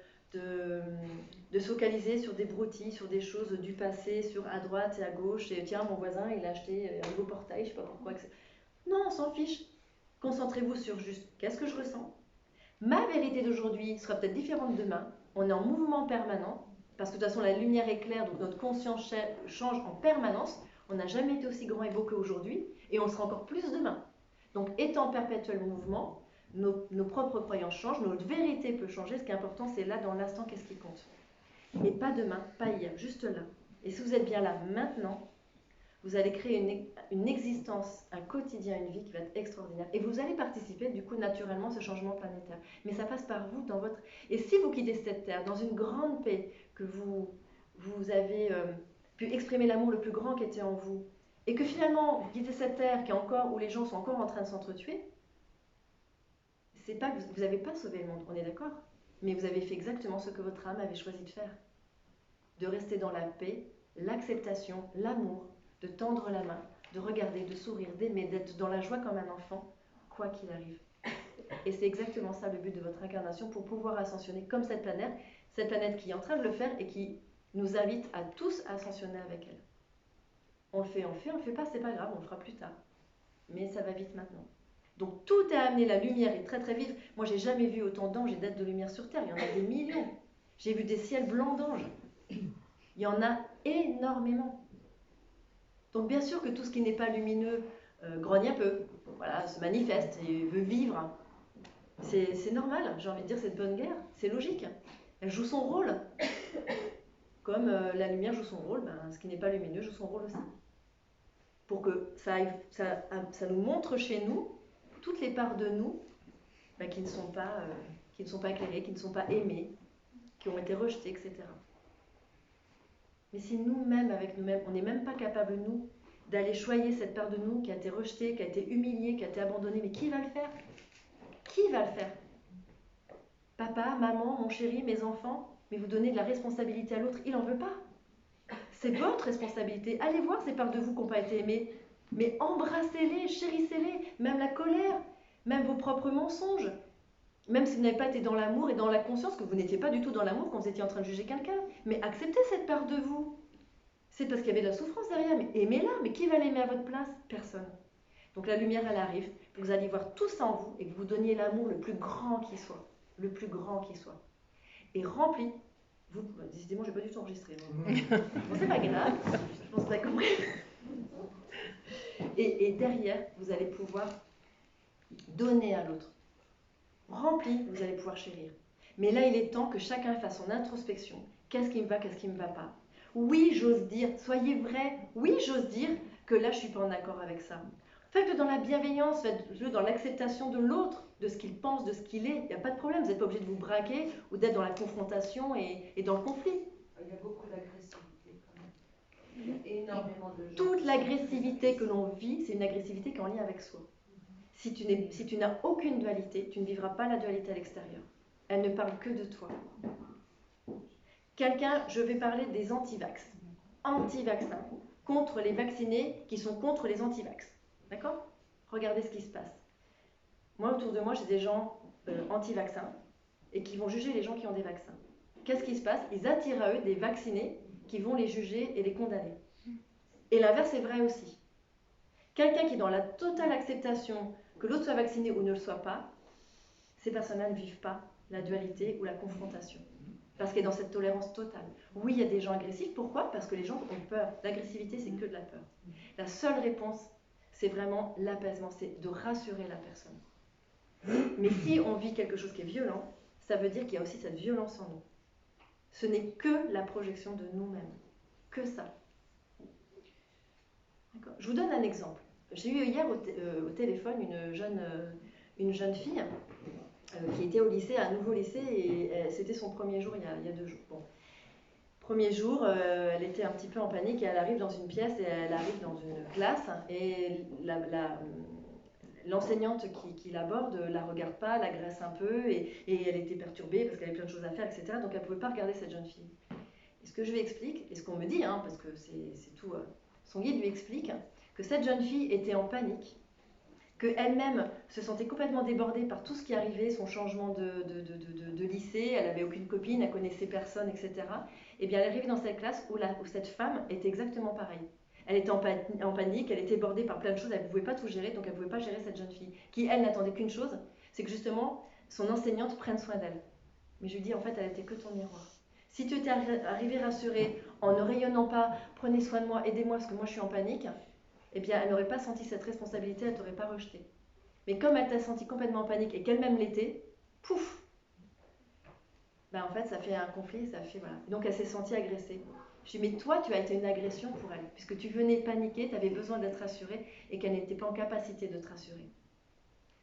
se focaliser sur des broutilles, sur des choses du passé, sur à droite et à gauche. Et tiens, mon voisin, il a acheté un nouveau portail, je ne sais pas pourquoi. Non, on s'en fiche. Concentrez-vous sur juste qu'est-ce que je ressens. Ma vérité d'aujourd'hui sera peut-être différente demain. On est en mouvement permanent, parce que de toute façon, la lumière est claire, donc notre conscience change en permanence. On n'a jamais été aussi grand et beau qu'aujourd'hui, et on le sera encore plus demain. Donc, étant en perpétuel mouvement, nos propres croyances changent, notre vérité peut changer. Ce qui est important, c'est là, dans l'instant, qu'est-ce qui compte. Et pas demain, pas hier, juste là. Et si vous êtes bien là, maintenant, vous allez créer une existence, un quotidien, une vie qui va être extraordinaire. Et vous allez participer, du coup, naturellement, à ce changement planétaire. Mais ça passe par vous, dans votre... Et si vous quittez cette terre dans une grande paix, que vous avez pu exprimer l'amour le plus grand qui était en vous, et que finalement, vous quittez cette terre qui est encore, où les gens sont encore en train de s'entretuer, c'est pas que vous n'avez pas sauvé le monde, on est d'accord? Mais vous avez fait exactement ce que votre âme avait choisi de faire. De rester dans la paix, l'acceptation, l'amour, de tendre la main, de regarder, de sourire, d'aimer, d'être dans la joie comme un enfant, quoi qu'il arrive. Et c'est exactement ça le but de votre incarnation pour pouvoir ascensionner comme cette planète qui est en train de le faire et qui nous invite à tous à ascensionner avec elle. On le fait, on le fait pas, c'est pas grave, on le fera plus tard. Mais ça va vite maintenant. Donc tout est amené, la lumière est très très vive. Moi j'ai jamais vu autant d'anges et d'êtres de lumière sur Terre, il y en a des millions. J'ai vu des ciels blancs d'anges. Il y en a énormément. Donc bien sûr que tout ce qui n'est pas lumineux grogne un peu, voilà, se manifeste et veut vivre. C'est normal, j'ai envie de dire, c'est de bonne guerre, c'est logique. Elle joue son rôle. Comme la lumière joue son rôle, ce qui n'est pas lumineux joue son rôle aussi. Pour que ça nous montre chez nous toutes les parts de nous qui ne sont pas éclairées, qui ne sont pas aimées, qui ont été rejetées, etc. Mais si nous-mêmes, avec nous-mêmes, on n'est même pas capable, nous, d'aller choyer cette part de nous qui a été rejetée, qui a été humiliée, qui a été abandonnée, mais qui va le faire? Qui va le faire? Papa, maman, mon chéri, mes enfants? Mais vous donnez de la responsabilité à l'autre, il n'en veut pas. C'est votre responsabilité. Allez voir ces parts de vous qui n'ont pas été aimées, mais embrassez-les, chérissez-les, même la colère, même vos propres mensonges. Même si vous n'avez pas été dans l'amour et dans la conscience, que vous n'étiez pas du tout dans l'amour quand vous étiez en train de juger quelqu'un. Mais acceptez cette part de vous. C'est parce qu'il y avait de la souffrance derrière, mais aimez-la. Mais qui va l'aimer à votre place? Personne. Donc la lumière, elle arrive, vous allez voir tout ça en vous et que vous donniez l'amour le plus grand qui soit. Le plus grand qui soit. Et rempli. Vous, décidément, je n'ai pas du tout enregistré. Bon, c'est pas grave, je pense que vous avez compris. Et derrière, vous allez pouvoir donner à l'autre. Rempli, vous allez pouvoir chérir. Mais là, il est temps que chacun fasse son introspection. Qu'est-ce qui me va, qu'est-ce qui ne me va pas? Oui, j'ose dire, soyez vrai. Oui, j'ose dire que là, je ne suis pas en accord avec ça. Faites-le dans la bienveillance, faites-le dans l'acceptation de l'autre, de ce qu'il pense, de ce qu'il est. Il n'y a pas de problème, vous n'êtes pas obligé de vous braquer ou d'être dans la confrontation et dans le conflit. Il y a beaucoup d'agressivité quand même. Il y a énormément de gens. Toute l'agressivité que l'on vit, c'est une agressivité qui est en lien avec soi. Si tu n'as aucune dualité, tu ne vivras pas la dualité à l'extérieur. Elle ne parle que de toi. Je vais parler des anti-vax. Anti-vaccins, contre les vaccinés qui sont contre les anti-vax. D'accord ? Regardez ce qui se passe. Moi, autour de moi, j'ai des gens anti-vaccins et qui vont juger les gens qui ont des vaccins. Qu'est-ce qui se passe ? Ils attirent à eux des vaccinés qui vont les juger et les condamner. Et l'inverse est vrai aussi. Quelqu'un qui est dans la totale acceptation que l'autre soit vacciné ou ne le soit pas, ces personnes-là ne vivent pas la dualité ou la confrontation. Parce qu'elle est dans cette tolérance totale. Oui, il y a des gens agressifs. Pourquoi ? Parce que les gens ont peur. L'agressivité, c'est que de la peur. La seule réponse, c'est vraiment l'apaisement, c'est de rassurer la personne. Mais si on vit quelque chose qui est violent, ça veut dire qu'il y a aussi cette violence en nous. Ce n'est que la projection de nous-mêmes. Que ça. D'accord ? Je vous donne un exemple. J'ai eu hier au téléphone une jeune fille qui était au lycée, à un nouveau lycée, et c'était son premier jour il y a 2 jours. Bon. Premier jour, elle était un petit peu en panique et elle arrive dans une pièce et elle arrive dans une classe et l'enseignante qui l'aborde la regarde pas, l'agresse un peu et elle était perturbée parce qu'elle avait plein de choses à faire, etc. Donc elle ne pouvait pas regarder cette jeune fille. Et ce que je lui explique, et ce qu'on me dit, parce que c'est tout, son guide lui explique que cette jeune fille était en panique, qu'elle-même se sentait complètement débordée par tout ce qui arrivait, son changement de lycée, elle n'avait aucune copine, elle connaissait personne, etc. Et bien elle arrive dans cette classe où cette femme était exactement pareille. Elle était en panique, elle était débordée par plein de choses, elle ne pouvait pas tout gérer, donc elle ne pouvait pas gérer cette jeune fille, qui elle n'attendait qu'une chose, c'est que justement son enseignante prenne soin d'elle. Mais je lui dis, en fait, elle n'était que ton miroir. Si tu étais arrivé rassurée en ne rayonnant pas, prenez soin de moi, aidez-moi parce que moi je suis en panique, eh bien, elle n'aurait pas senti cette responsabilité, elle ne t'aurait pas rejeté. Mais comme elle t'a senti complètement en panique et qu'elle-même l'était, pouf, ben en fait, ça fait un conflit, ça fait, voilà. Donc, elle s'est sentie agressée. Je dis, mais toi, tu as été une agression pour elle, puisque tu venais paniquer, tu avais besoin d'être rassurée et qu'elle n'était pas en capacité de te rassurer.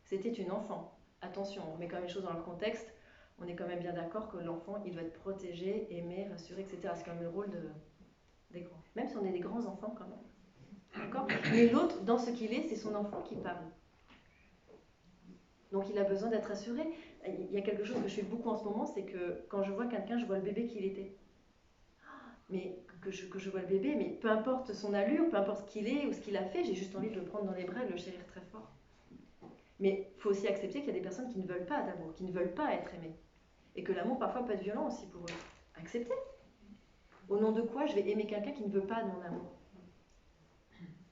C'était une enfant. Attention, on met quand même les choses dans le contexte. On est quand même bien d'accord que l'enfant, il doit être protégé, aimé, rassuré, etc. C'est quand même le rôle des grands. Même si on est des grands enfants quand même. D'accord ? Mais l'autre, dans ce qu'il est, c'est son enfant qui parle. Donc il a besoin d'être rassuré. Il y a quelque chose que je fais beaucoup en ce moment, c'est que quand je vois quelqu'un, je vois le bébé qu'il était. Mais que je vois le bébé, mais peu importe son allure, peu importe ce qu'il est ou ce qu'il a fait, j'ai juste envie de le prendre dans les bras et de le chérir très fort. Mais il faut aussi accepter qu'il y a des personnes qui ne veulent pas d'amour, qui ne veulent pas être aimées. Et que l'amour parfois peut être violent aussi pour eux. Accepter. Au nom de quoi je vais aimer quelqu'un qui ne veut pas de mon amour ?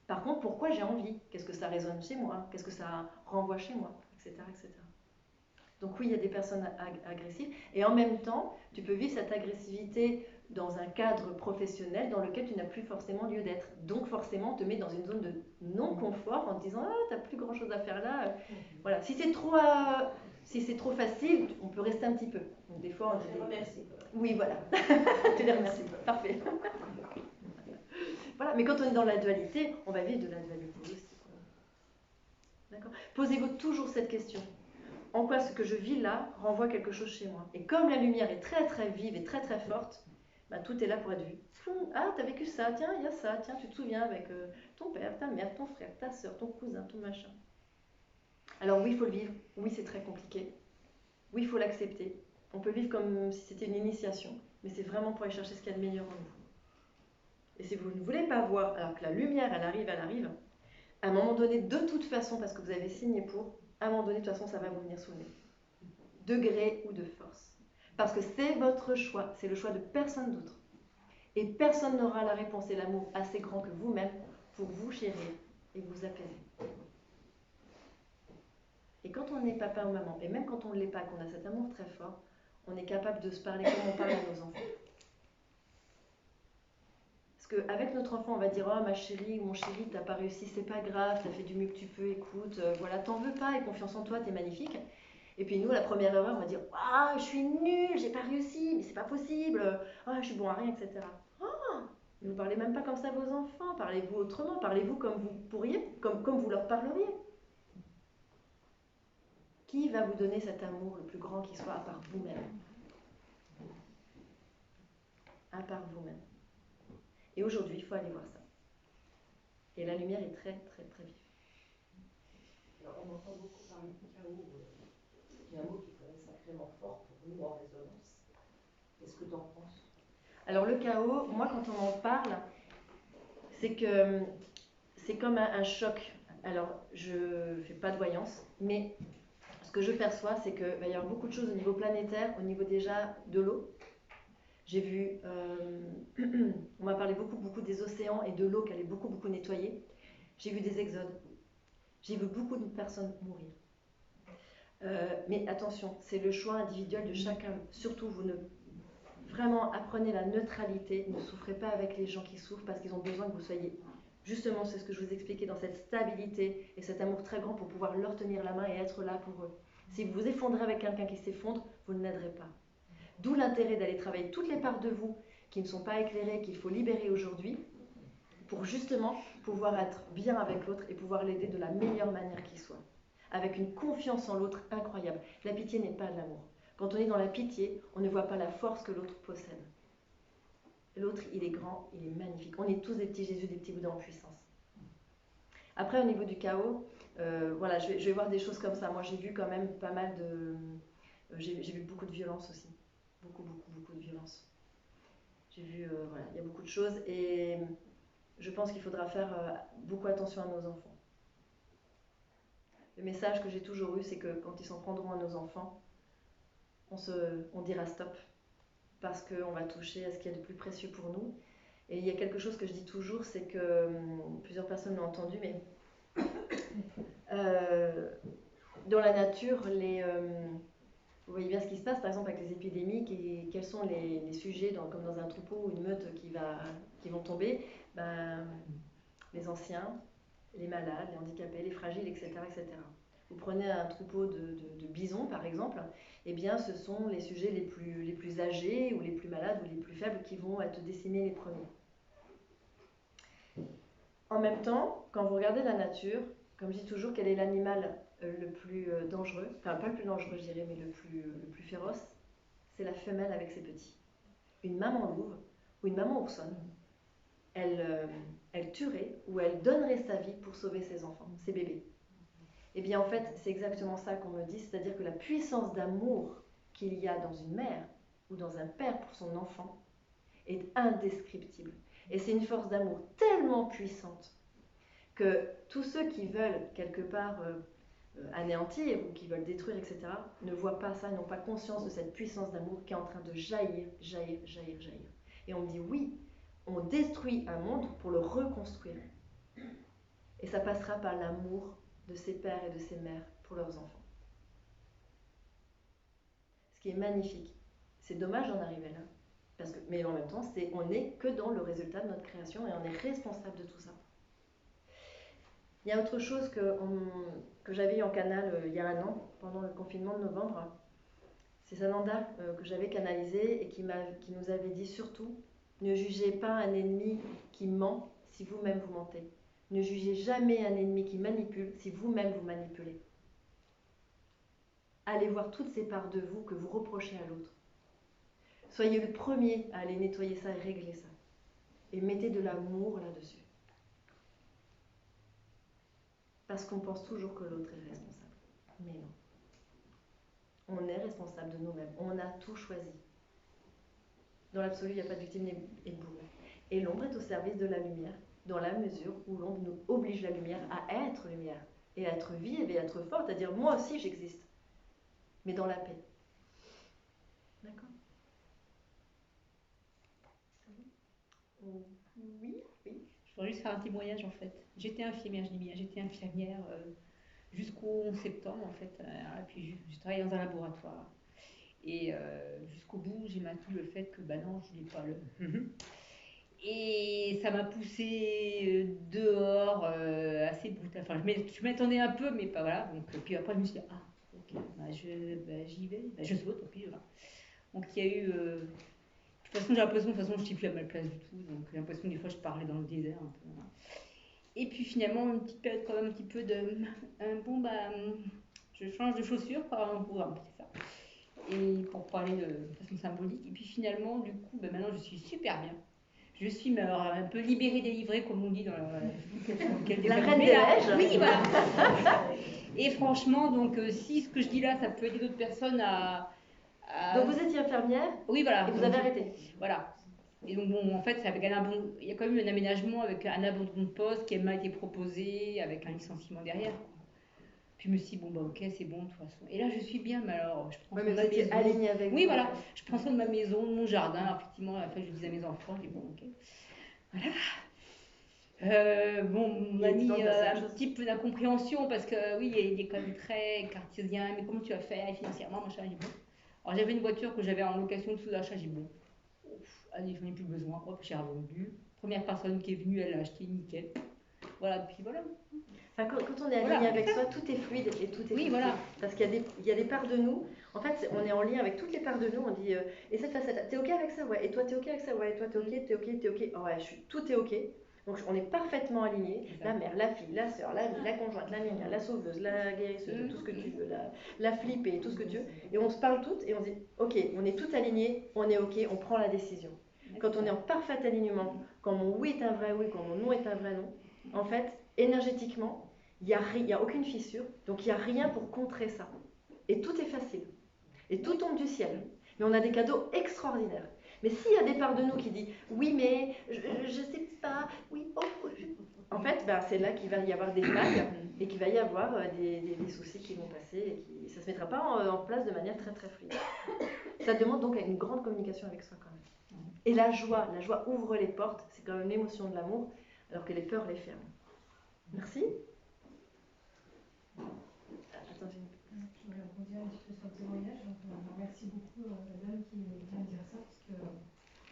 Par contre, pourquoi j'ai envie ? Qu'est-ce que ça résonne chez moi ? Qu'est-ce que ça renvoie chez moi ? Etc., etc. Donc oui, il y a des personnes agressives. Et en même temps, tu peux vivre cette agressivité dans un cadre professionnel dans lequel tu n'as plus forcément lieu d'être. Donc forcément, on te met dans une zone de non-confort en te disant « Ah, tu n'as plus grand-chose à faire là. » Voilà. Si c'est trop facile, on peut rester un petit peu. Donc des fois, on dit... Remercie. Oui, voilà. Tu les remercies. Parfait. Voilà. Mais quand on est dans la dualité, on va vivre de la dualité aussi. D'accord ? Posez-vous toujours cette question. En quoi ce que je vis là renvoie quelque chose chez moi ? Et comme la lumière est très très vive et très très forte, bah, tout est là pour être vu. Ah, t'as vécu ça, tiens, il y a ça, tiens, tu te souviens avec ton père, ta mère, ton frère, ta soeur, ton cousin, ton machin. Alors oui, il faut le vivre. Oui, c'est très compliqué. Oui, il faut l'accepter. On peut vivre comme si c'était une initiation, mais c'est vraiment pour aller chercher ce qu'il y a de meilleur en vous. Et si vous ne voulez pas voir, alors que la lumière, elle arrive, à un moment donné, de toute façon, parce que vous avez signé pour, à un moment donné, de toute façon, ça va vous venir sous le nez. De gré ou de force. Parce que c'est votre choix, c'est le choix de personne d'autre. Et personne n'aura la réponse et l'amour assez grand que vous-même pour vous chérir et vous apaiser. Et quand on est papa ou maman, et même quand on ne l'est pas, qu'on a cet amour très fort, on est capable de se parler comme on parle à nos enfants. Parce qu'avec notre enfant, on va dire « Oh ma chérie ou mon chéri, t'as pas réussi, c'est pas grave, t'as fait du mieux que tu peux, écoute, voilà, t'en veux pas, aie confiance en toi, t'es magnifique. » Et puis nous, à la première erreur, on va dire « Ah, je suis nulle, j'ai pas réussi, mais c'est pas possible, ah, je suis bon à rien, etc. » Ah, Ne vous parlez même pas comme ça à vos enfants, parlez-vous autrement, parlez-vous comme vous pourriez, comme vous leur parleriez. Qui va vous donner cet amour le plus grand qui soit à part vous-même? À part vous-même. Et aujourd'hui, il faut aller voir ça. Et la lumière est très, très, très vive. Alors, on entend beaucoup parler de chaos, qui est un mot qui est quand même sacrément fort pour nous en résonance. Qu'est-ce que tu en penses? Alors le chaos, moi quand on m'en parle, c'est que c'est comme un choc. Alors je ne fais pas de voyance, mais ce que je perçois, c'est qu'il va y avoir beaucoup de choses au niveau planétaire, au niveau déjà de l'eau. J'ai vu, on m'a parlé beaucoup des océans et de l'eau qu'elle est beaucoup nettoyée. J'ai vu des exodes. J'ai vu beaucoup de personnes mourir. Mais attention, c'est le choix individuel de chacun. Surtout, vous ne vraiment apprenez la neutralité. Ne souffrez pas avec les gens qui souffrent parce qu'ils ont besoin que vous soyez. Justement, c'est ce que je vous expliquais dans cette stabilité et cet amour très grand pour pouvoir leur tenir la main et être là pour eux. Si vous vous effondrez avec quelqu'un qui s'effondre, vous ne l'aiderez pas. D'où l'intérêt d'aller travailler toutes les parts de vous qui ne sont pas éclairées, qu'il faut libérer aujourd'hui, pour justement pouvoir être bien avec l'autre et pouvoir l'aider de la meilleure manière qui soit. Avec une confiance en l'autre incroyable. La pitié n'est pas de l'amour. Quand on est dans la pitié, on ne voit pas la force que l'autre possède. L'autre, il est grand, il est magnifique. On est tous des petits Jésus, des petits Bouddhas en puissance. Après, au niveau du chaos, voilà, je vais voir des choses comme ça. Moi, j'ai vu quand même pas mal de... j'ai vu beaucoup de violence aussi. Beaucoup de violence. J'ai vu, voilà, il y a beaucoup de choses. Et je pense qu'il faudra faire beaucoup attention à nos enfants. Le message que j'ai toujours eu, c'est que quand ils s'en prendront à nos enfants, on dira stop. Parce qu'on va toucher à ce qu'il y a de plus précieux pour nous. Et il y a quelque chose que je dis toujours, c'est que plusieurs personnes l'ont entendu, mais dans la nature, vous voyez bien ce qui se passe, par exemple, avec les épidémies, et quels sont les sujets, comme dans un troupeau ou une meute qui vont tomber, les anciens, les malades, les handicapés, les fragiles, etc. etc. Vous prenez un troupeau de bisons, par exemple, eh bien, ce sont les sujets les plus âgés ou les plus malades ou les plus faibles qui vont être décimés les premiers. En même temps, quand vous regardez la nature, comme je dis toujours, quel est l'animal le plus dangereux, enfin pas le plus dangereux je dirais, mais le plus féroce, c'est la femelle avec ses petits. Une maman louve ou une maman oursonne, elle tuerait ou elle donnerait sa vie pour sauver ses enfants, ses bébés. Eh bien en fait, c'est exactement ça qu'on me dit, c'est-à-dire que la puissance d'amour qu'il y a dans une mère ou dans un père pour son enfant est indescriptible. Et c'est une force d'amour tellement puissante que tous ceux qui veulent quelque part anéantir ou qui veulent détruire, etc., ne voient pas ça, n'ont pas conscience de cette puissance d'amour qui est en train de jaillir. Et on me dit oui, on détruit un monde pour le reconstruire. Et ça passera par l'amour de ses pères et de ses mères pour leurs enfants. Ce qui est magnifique. C'est dommage d'en arriver là. Mais en même temps, on n'est que dans le résultat de notre création et on est responsable de tout ça. Il y a autre chose que j'avais eu en canal il y a un an, pendant le confinement de novembre. C'est Sananda que j'avais canalisé et qui nous avait dit surtout, ne jugez pas un ennemi qui ment si vous-même vous mentez. Ne jugez jamais un ennemi qui manipule si vous-même vous manipulez. Allez voir toutes ces parts de vous que vous reprochez à l'autre. Soyez le premier à aller nettoyer ça et régler ça. Et mettez de l'amour là-dessus. Parce qu'on pense toujours que l'autre est responsable. Mais non. On est responsable de nous-mêmes. On a tout choisi. Dans l'absolu, il n'y a pas de victime et de bourreau. Et l'ombre est au service de la lumière, dans la mesure où l'ombre nous oblige la lumière à être lumière, et à être vive et à être forte, à dire moi aussi j'existe, mais dans la paix. D'accord ? Oui. Je voudrais juste faire un témoignage en fait. J'étais infirmière, je dis bien, j'étais infirmière jusqu'au 11 septembre en fait. Et puis je travaillais dans un laboratoire. Et jusqu'au bout, j'ai maintenu le fait que non, je n'ai pas le. Et ça m'a poussée dehors assez brutalement. Enfin, je m'attendais un peu, mais pas voilà. Donc, puis après, je me suis dit, ok, j'y vais, je saute, tant pis. Voilà. Donc, il y a eu. toute façon, j'ai l'impression, je ne suis plus à ma place du tout. Donc, j'ai l'impression que des fois, je parlais dans le désert un peu. Voilà. Et puis finalement, une petite période quand même un petit peu de... je change de chaussures, quoi, c'est ça. Et pour parler de façon symbolique. Et puis finalement, du coup, maintenant, je suis super bien. Je suis alors, un peu libérée, délivrée, comme on dit dans la reine des neiges. Oui, voilà. Et franchement, donc, si ce que je dis là, ça peut aider d'autres personnes à... Donc vous étiez infirmière. Oui, voilà. Et vous avez arrêté. Voilà. Et donc, bon, en fait, il y a quand même un aménagement avec un abandon de poste qui m'a été proposé, avec un licenciement derrière. Puis je me suis dit, bon, bah ok, c'est bon, de toute façon. Et là, je suis bien, mais alors, je prends soin de ma maison. Alignée avec oui, voilà. Je prends soin de ma maison, de mon jardin. Alors, effectivement, à la fin, je disais à mes enfants, je dis, bon, ok. Voilà. Bon, on a mis un petit peu d'incompréhension parce que, oui, il est quand même très cartésien. Mais comment tu vas faire financièrement, machin, je dis, bon. Alors, j'avais une voiture que j'avais en location sous l'achat, j'ai dit, bon. Allez, j'en ai plus besoin, hop, j'ai revendu. Première personne qui est venue, elle l'a acheté, nickel. Voilà, puis voilà. Enfin, quand on est aligné avec soi, tout est fluide et tout est fluide. Voilà. Parce qu'il y a des parts de nous. En fait, on est en lien avec toutes les parts de nous. On dit, et cette facette, t'es OK avec ça? Ouais. Et toi, t'es OK avec ça? Ouais. Et toi, t'es OK, t'es OK, t'es OK. Oh, ouais, tout est OK. Donc, on est parfaitement alignés. La mère, la fille, la sœur, la conjointe, la mienne, la sauveuse, la guérisseuse, tout ce que tu veux, la flippée, tout ce que tu veux. Et on se parle toutes et on dit, OK, on est toutes alignées, on est OK, on prend la décision. Quand on est en parfait alignement, quand mon oui est un vrai oui, quand mon non est un vrai non, en fait, énergétiquement, il n'y a aucune fissure, donc il n'y a rien pour contrer ça. Et tout est facile. Et tout tombe du ciel. Mais on a des cadeaux extraordinaires. Mais s'il y a des parts de nous qui disent « oui, mais je ne sais pas, oui, oh, en fait, c'est là qu'il va y avoir des failles et qu'il va y avoir des soucis qui vont passer et ça ne se mettra pas en place de manière très très fluide. Ça demande donc une grande communication avec soi quand même. Et la joie ouvre les portes, c'est quand même l'émotion de l'amour, alors que les peurs les ferment. Merci. Attendez. Je voulais rebondir un petit peu sur le témoignage. Donc, merci beaucoup la dame qui vient de dire ça, parce que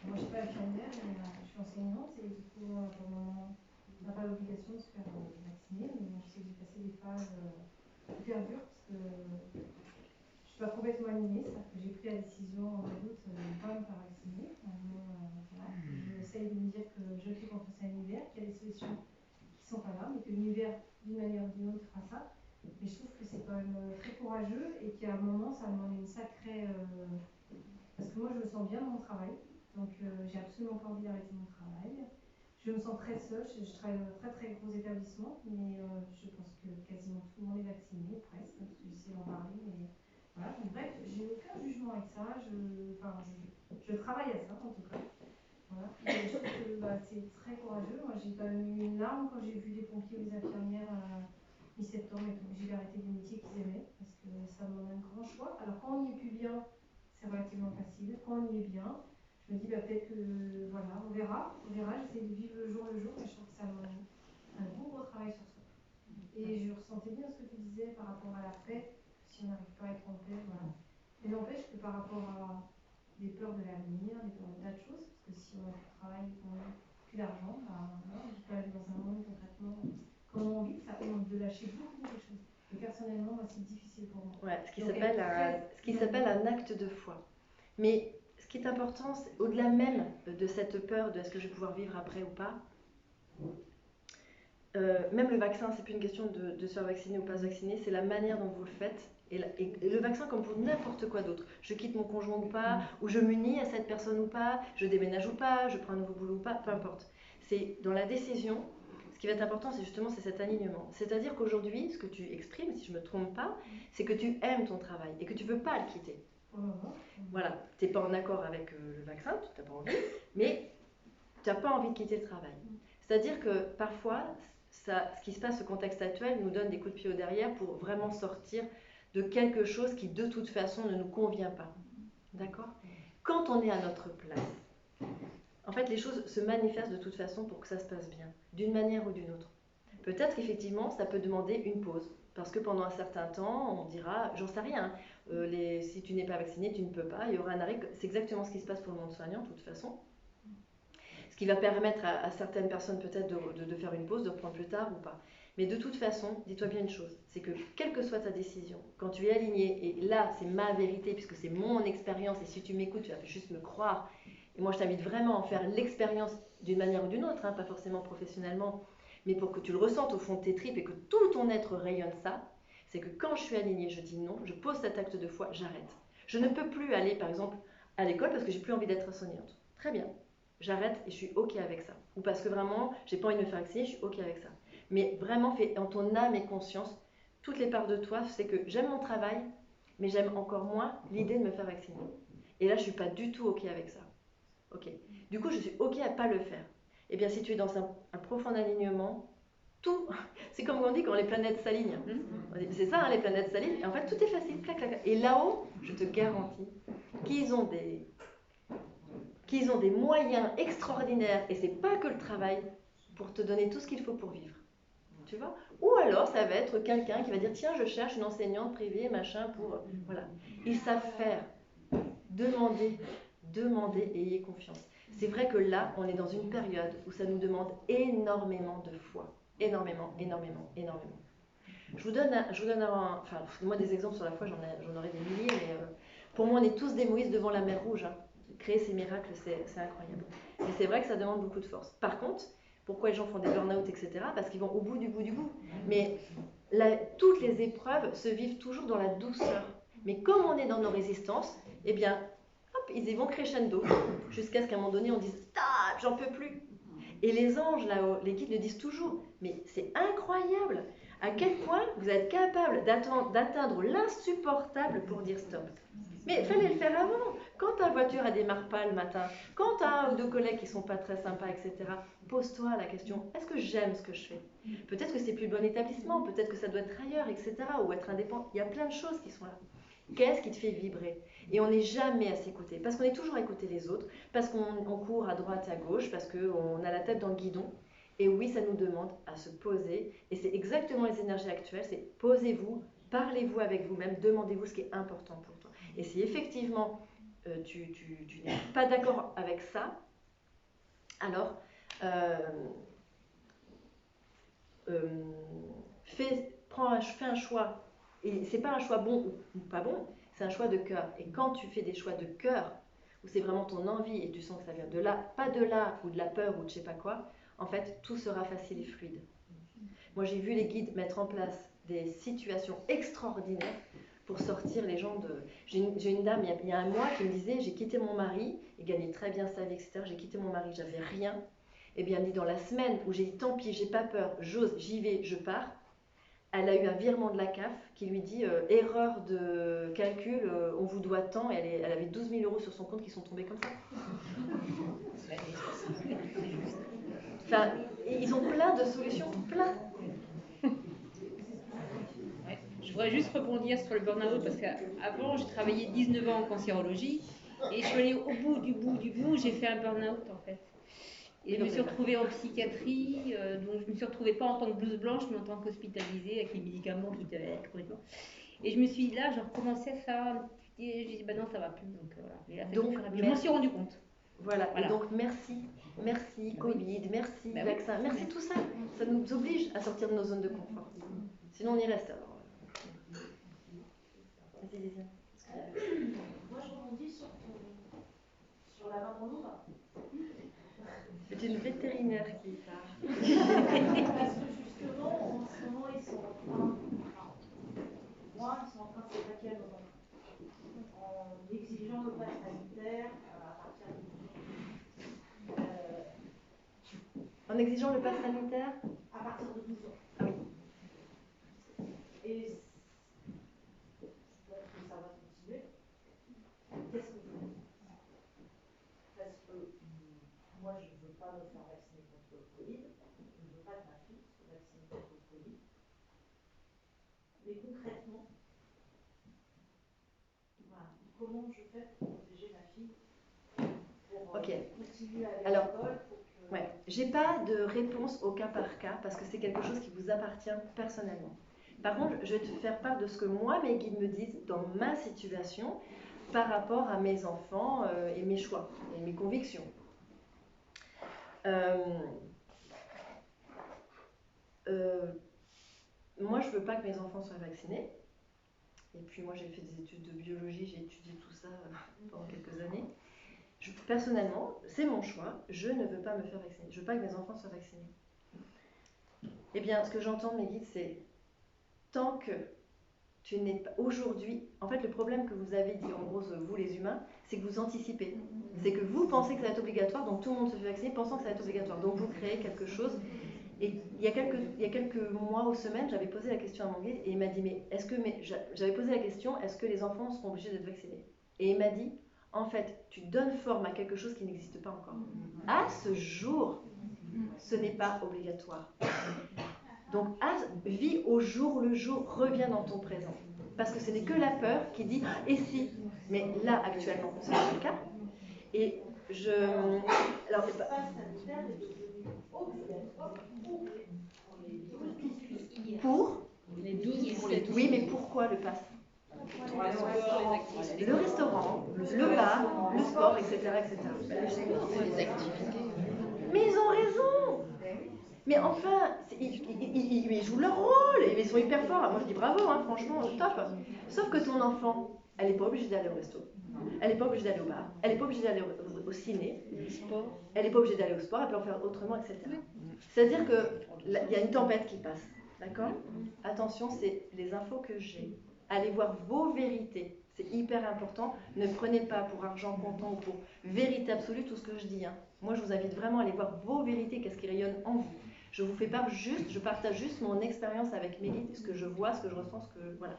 moi je ne suis pas infirmière, mais je suis enseignante et du coup, pour le moment, on n'a pas l'obligation de se faire vacciner, mais je sais que j'ai passé des phases hyper dures parce que je ne suis pas complètement alignée, c'est-à-dire que j'ai pris la décision en août de ne pas me faire vacciner. J'essaye de me dire que je fais confiance à l'univers, qu'il y a des solutions qui ne sont pas là, mais que l'univers, d'une manière ou d'une autre, fera ça. Mais je trouve que c'est quand même très courageux et qu'à un moment, ça demande une sacrée... Parce que moi, je me sens bien dans mon travail, donc j'ai absolument pas envie d'arrêter mon travail. Je me sens très seule, je travaille dans un très très gros établissement, mais je pense que quasiment tout le monde est vacciné, presque, parce que j'essaie d'en parler. Mais voilà. Donc, bref, j'ai aucun jugement avec ça, je travaille à ça en tout cas. Voilà. Et je trouve que c'est très courageux. Moi, j'ai quand même eu une larme quand j'ai vu les pompiers ou les infirmières mi-septembre être obligés d'arrêter des métiers qu'ils aimaient, parce que ça demande un grand choix. Alors quand on n'y est plus bien, c'est relativement facile. Quand on y est bien, je me dis peut-être que voilà, on verra, j'essaie de vivre le jour, mais je trouve que ça demande un gros travail sur soi. Et je ressentais bien ce que tu disais par rapport à la paix, si on n'arrive pas à être en paix, voilà. Mais n'empêche que par rapport à des peurs de l'avenir, des peurs de tas de choses, parce que si on a plus de travail, qu'on n'a plus d'argent, on peut aller dans un monde concrètement comme on vit, ça demande de lâcher beaucoup de choses. Et personnellement, moi, c'est difficile pour moi. Ouais, ce qui s'appelle un acte de foi. Mais ce qui est important, c'est au-delà même de cette peur de est-ce que je vais pouvoir vivre après ou pas, même le vaccin, c'est plus une question de se faire vacciner ou pas se vacciner, c'est la manière dont vous le faites. Et le vaccin, comme pour n'importe quoi d'autre, je quitte mon conjoint ou pas, ou je m'unis à cette personne ou pas, je déménage ou pas, je prends un nouveau boulot ou pas, peu importe. C'est dans la décision, ce qui va être important, c'est justement cet alignement. C'est-à-dire qu'aujourd'hui, ce que tu exprimes, si je ne me trompe pas, c'est que tu aimes ton travail et que tu ne veux pas le quitter. Voilà, tu n'es pas en accord avec le vaccin, tu n'as pas envie, mais tu n'as pas envie de quitter le travail. C'est-à-dire que parfois, ce qui se passe, ce contexte actuel, nous donne des coups de pied au derrière pour vraiment sortir de quelque chose qui, de toute façon, ne nous convient pas. D'accord ? Quand on est à notre place, en fait, les choses se manifestent de toute façon pour que ça se passe bien, d'une manière ou d'une autre. Peut-être qu'effectivement, ça peut demander une pause. Parce que pendant un certain temps, on dira, j'en sais rien, si tu n'es pas vacciné, tu ne peux pas, il y aura un arrêt. C'est exactement ce qui se passe pour le monde soignant, de toute façon. Ce qui va permettre à certaines personnes peut-être de faire une pause, de reprendre plus tard ou pas. Mais de toute façon, dis-toi bien une chose, c'est que quelle que soit ta décision, quand tu es aligné, et là c'est ma vérité puisque c'est mon expérience, et si tu m'écoutes, tu vas juste me croire, Et moi, je t'invite vraiment à en faire l'expérience d'une manière ou d'une autre, hein, pas forcément professionnellement, mais pour que tu le ressentes au fond de tes tripes et que tout ton être rayonne ça, c'est que quand je suis alignée, je dis non, je pose cet acte de foi, j'arrête. Je ne peux plus aller, par exemple, à l'école parce que j'ai plus envie d'être enseignante. Très bien, j'arrête et je suis OK avec ça. Ou parce que vraiment, j'ai pas envie de me faire vacciner, je suis OK avec ça. Mais vraiment, fais en ton âme et conscience, toutes les parts de toi, c'est que j'aime mon travail, mais j'aime encore moins l'idée de me faire vacciner. Et là, je suis pas du tout OK avec ça. OK. Du coup, je suis OK à pas le faire. Eh bien, si tu es dans un profond alignement, tout, c'est comme on dit quand les planètes s'alignent. C'est ça, hein, les planètes s'alignent. Et en fait, tout est facile. Clac, clac, clac. Et là-haut, je te garantis qu'ils ont des moyens extraordinaires, et c'est pas que le travail, pour te donner tout ce qu'il faut pour vivre. Tu vois? Ou alors, ça va être quelqu'un qui va dire, tiens, je cherche une enseignante privée, machin, pour... Voilà. Ils savent faire. Demandez, et ayez confiance. C'est vrai que là, on est dans une période où ça nous demande énormément de foi. Énormément, énormément, énormément. Je vous donne enfin, moi des exemples sur la foi, j'en aurais des milliers, mais pour moi, on est tous des Moïse devant la mer Rouge. Hein. Créer ces miracles, c'est incroyable. Et c'est vrai que ça demande beaucoup de force. Par contre, pourquoi les gens font des burn-out, etc. Parce qu'ils vont au bout du bout du bout. Mais toutes les épreuves se vivent toujours dans la douceur. Mais comme on est dans nos résistances, eh bien, hop, ils y vont crescendo, jusqu'à ce qu'à un moment donné, on dise « Stop, j'en peux plus !» Et les anges, là-haut, les guides le disent toujours. Mais c'est incroyable à quel point vous êtes capable d'atteindre l'insupportable pour dire stop. Mais il fallait le faire avant. Quand ta voiture ne démarre pas le matin, quand tu as un ou deux collègues qui ne sont pas très sympas, etc., pose-toi la question, est-ce que j'aime ce que je fais? Peut-être que c'est plus le bon établissement, peut-être que ça doit être ailleurs, etc., ou être indépendant. Il y a plein de choses qui sont là. Qu'est-ce qui te fait vibrer? Et on n'est jamais à s'écouter, parce qu'on est toujours à écouter les autres, parce qu'on court à droite et à gauche, parce qu'on a la tête dans le guidon. Et oui, ça nous demande à se poser, et c'est exactement les énergies actuelles, c'est posez-vous, parlez-vous avec vous-même, demandez-vous ce qui est important pour toi. Et si effectivement tu n'es pas d'accord avec ça, alors fais un choix. Et c'est pas un choix bon ou pas bon, c'est un choix de cœur. Et quand tu fais des choix de cœur, où c'est vraiment ton envie et tu sens que ça vient de là, pas de là ou de la peur ou de je sais pas quoi, en fait, tout sera facile et fluide. Moi, j'ai vu les guides mettre en place des situations extraordinaires pour sortir les gens de... J'ai une dame, il y a un mois, qui me disait, j'ai quitté mon mari, il gagnait très bien sa vie, etc. J'ai quitté mon mari, j'avais rien. Et bien, elle dit, dans la semaine où j'ai dit, tant pis, j'ai pas peur, j'ose, j'y vais, je pars, elle a eu un virement de la CAF qui lui dit, erreur de calcul, on vous doit tant, et elle avait 12 000 € sur son compte qui sont tombés comme ça. Enfin, ils ont plein de solutions, plein. Ouais. Je voudrais juste rebondir sur le burn-out parce qu'avant, j'ai travaillé 19 ans en cancérologie et je suis allée au bout du bout, j'ai fait un burn-out en fait. Et je me suis retrouvée en psychiatrie, donc je me suis retrouvée pas en tant que blouse blanche, mais en tant qu'hospitalisée avec les médicaments qui étaient complètement. Et je me suis dit là, je recommençais ça, et je dis bah non, ça va plus, donc voilà. Donc, je m'en suis rendu compte. Voilà. Et donc merci Covid, merci vaccin, merci tout ça. Ça nous oblige à sortir de nos zones de confort. Sinon on y reste alors. Vas-y. Moi je rebondis sur la maman lourde. C'est une vétérinaire qui part. Parce que justement, en ce moment, ils sont en train, de s'attaquer à nos enfants. En exigeant le pass sanitaire à partir de 12 ans. En exigeant le pass sanitaire? À partir de 12 ans. Ah oui. Et peut-être que ça va continuer. Qu'est-ce que vous faites? Parce que moi, je ne veux pas me faire vacciner contre le Covid. Je ne veux pas que ma fille soit vaccinée contre le Covid. Mais concrètement, voilà, comment je fais pour protéger ma fille, pour continuer à aller à l'école que... Ouais, j'ai pas de réponse au cas par cas parce que c'est quelque chose qui vous appartient personnellement. Par contre, je vais te faire part de ce que moi, mes guides me disent dans ma situation par rapport à mes enfants et mes choix et mes convictions. Moi, je veux pas que mes enfants soient vaccinés. Et puis moi, j'ai fait des études de biologie, j'ai étudié tout ça pendant quelques années. Personnellement, c'est mon choix, je ne veux pas me faire vacciner. Je veux pas que mes enfants soient vaccinés. Eh bien, ce que j'entends de mes guides, c'est tant que tu n'es pas aujourd'hui. En fait, le problème que vous avez dit, en gros, vous les humains, c'est que vous anticipez. C'est que vous pensez que ça va être obligatoire, donc tout le monde se fait vacciner pensant que ça va être obligatoire. Donc vous créez quelque chose. Et il y a quelques mois ou semaines, j'avais posé la question à mon guide et il m'a dit mais est-ce que j'avais posé la question est-ce que les enfants seront obligés d'être vaccinés? Et il m'a dit en fait, tu donnes forme à quelque chose qui n'existe pas encore. À ce jour, ce n'est pas obligatoire. Donc, vis au jour le jour, reviens dans ton présent. Parce que ce n'est que la peur qui dit « et si ?» Mais là, actuellement, ce n'est pas le cas. Et je... Alors, le pass sanitaire est devenu obligatoire pour Les 12 pour les 12. Oui, mais pourquoi le pass? Pour aller au sport, les activités. Le restaurant, le bar, le sport, etc. etc. Les activités. Mais ils ont raison. Mais enfin, ils jouent leur rôle, ils sont hyper forts. Moi je dis bravo, hein, franchement, top. Sauf que ton enfant, elle n'est pas obligée d'aller au resto, elle n'est pas obligée d'aller au bar, elle n'est pas obligée d'aller au ciné, elle n'est pas obligée d'aller au sport, elle peut en faire autrement, etc. C'est-à-dire qu'il y a une tempête qui passe, d'accord? Attention, c'est les infos que j'ai. Allez voir vos vérités. C'est hyper important. Ne prenez pas pour argent comptant ou pour vérité absolue tout ce que je dis. Hein. Moi, je vous invite vraiment à aller voir vos vérités, qu'est-ce qui rayonne en vous. Je vous fais part je partage juste mon expérience avec mes guides, ce que je vois, ce que je ressens, voilà.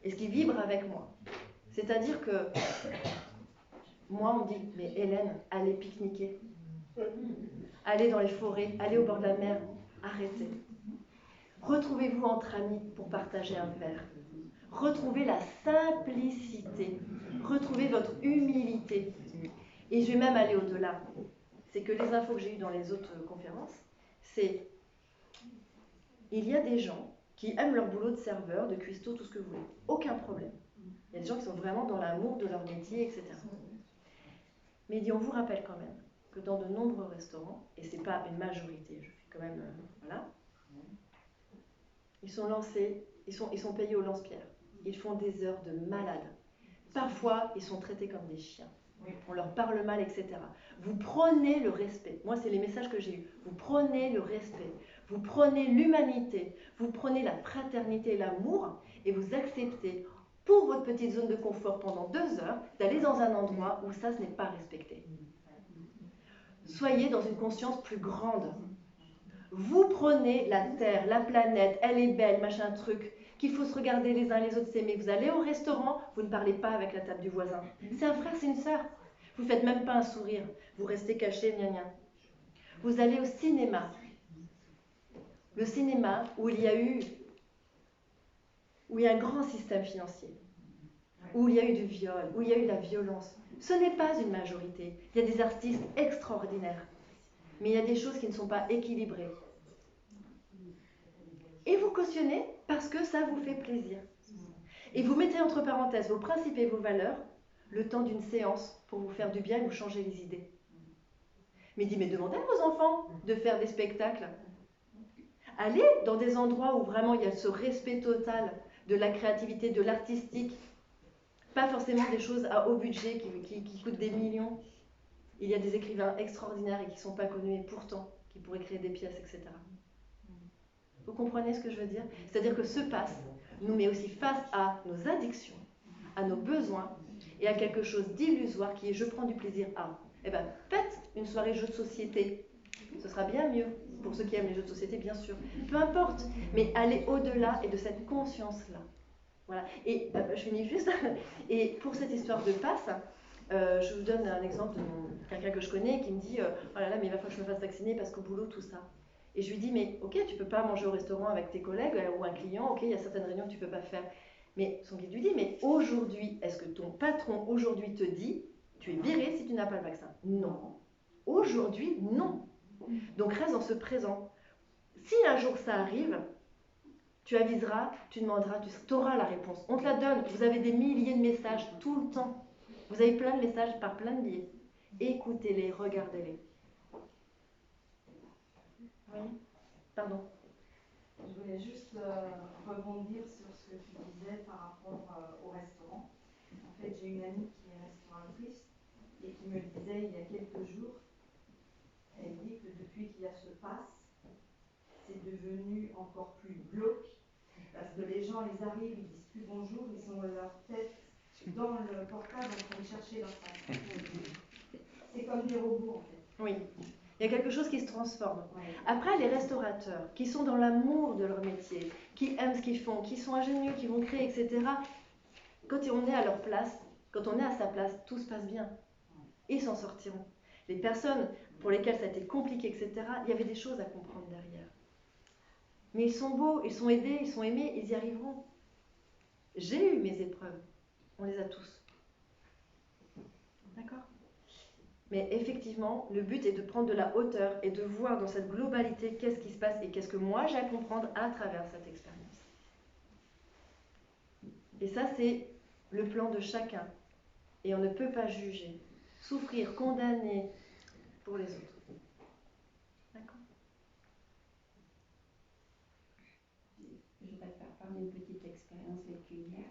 Et ce qui vibre avec moi. C'est-à-dire que moi, on me dit, mais Hélène, allez pique-niquer. Allez dans les forêts, allez au bord de la mer, arrêtez. Retrouvez-vous entre amis pour partager un verre. Retrouvez la simplicité. Retrouvez votre humilité. Et je vais même aller au-delà. C'est que les infos que j'ai eues dans les autres conférences, c'est il y a des gens qui aiment leur boulot de serveur, de cuistot, tout ce que vous voulez. Aucun problème. Il y a des gens qui sont vraiment dans l'amour de leur métier, etc. Mais on vous rappelle quand même que dans de nombreux restaurants, et ce n'est pas une majorité, je fais quand même, voilà, ils sont lancés, ils sont payés au lance-pierre. Ils font des heures de malade. Parfois, ils sont traités comme des chiens. On leur parle mal, etc. Vous prenez le respect. Moi, c'est les messages que j'ai eus. Vous prenez le respect. Vous prenez l'humanité. Vous prenez la fraternité et l'amour et vous acceptez, pour votre petite zone de confort pendant 2 heures, d'aller dans un endroit où ça, ce n'est pas respecté. Soyez dans une conscience plus grande. Vous prenez la Terre, la planète, elle est belle, machin truc, qu'il faut se regarder les uns les autres s'aimer. Vous allez au restaurant, vous ne parlez pas avec la table du voisin. C'est un frère, c'est une sœur. Vous ne faites même pas un sourire. Vous restez caché, gna gna. Vous allez au cinéma. Le cinéma où il y a un grand système financier, où il y a eu du viol, où il y a eu de la violence. Ce n'est pas une majorité. Il y a des artistes extraordinaires. Mais il y a des choses qui ne sont pas équilibrées. Et vous cautionnez parce que ça vous fait plaisir. Et vous mettez entre parenthèses vos principes et vos valeurs le temps d'une séance pour vous faire du bien et vous changer les idées. Mais demandez à vos enfants de faire des spectacles. Allez dans des endroits où vraiment il y a ce respect total de la créativité, de l'artistique. Pas forcément des choses à haut budget qui coûtent des millions. Il y a des écrivains extraordinaires et qui ne sont pas connus et pourtant qui pourraient créer des pièces, etc. Vous comprenez ce que je veux dire? C'est-à-dire que ce pass nous met aussi face à nos addictions, à nos besoins et à quelque chose d'illusoire qui est je prends du plaisir à. Eh bien, faites une soirée jeux de société. Ce sera bien mieux pour ceux qui aiment les jeux de société, bien sûr. Peu importe, mais allez au-delà et de cette conscience-là. Voilà. Et je finis juste. Et pour cette histoire de passe, je vous donne un exemple de quelqu'un que je connais qui me dit oh là là, mais il va falloir que je me fasse vacciner parce qu'au boulot, tout ça. Et je lui dis mais ok, tu peux pas manger au restaurant avec tes collègues ou un client, ok, il y a certaines réunions que tu peux pas faire. Mais son guide lui dit mais aujourd'hui, est-ce que ton patron aujourd'hui te dit tu es viré si tu n'as pas le vaccin? Non. Aujourd'hui, non. Donc reste dans ce présent. Si un jour ça arrive, tu aviseras, tu demanderas, tu auras la réponse. On te la donne. Vous avez des milliers de messages tout le temps. Vous avez plein de messages par plein de biais. Écoutez-les, regardez-les. Oui, pardon. Je voulais juste rebondir sur ce que tu disais par rapport au restaurant. En fait, j'ai une amie qui est restauratrice et qui me le disait il y a quelques jours. Elle dit que depuis qu'il y a ce pass, c'est devenu encore plus glauque, parce que les gens, ils arrivent, ils disent plus bonjour, ils ont leur tête dans le portable en train de chercher leur passe. C'est comme des robots en fait. Oui, il y a quelque chose qui se transforme. Ouais. Après, les restaurateurs qui sont dans l'amour de leur métier, qui aiment ce qu'ils font, qui sont ingénieux, qui vont créer, etc., quand on est à leur place, quand on est à sa place, tout se passe bien. Ils s'en sortiront. Les personnes pour lesquelles ça a été compliqué, etc., il y avait des choses à comprendre derrière. Mais ils sont beaux, ils sont aidés, ils sont aimés, ils y arriveront. J'ai eu mes épreuves. On les a tous. D'accord ? Mais effectivement, le but est de prendre de la hauteur et de voir dans cette globalité qu'est-ce qui se passe et qu'est-ce que moi j'ai à comprendre à travers cette expérience. Et ça, c'est le plan de chacun. Et on ne peut pas juger, souffrir, condamner pour les autres. D'accord ? Je voudrais faire part d'une petite expérience vécue hier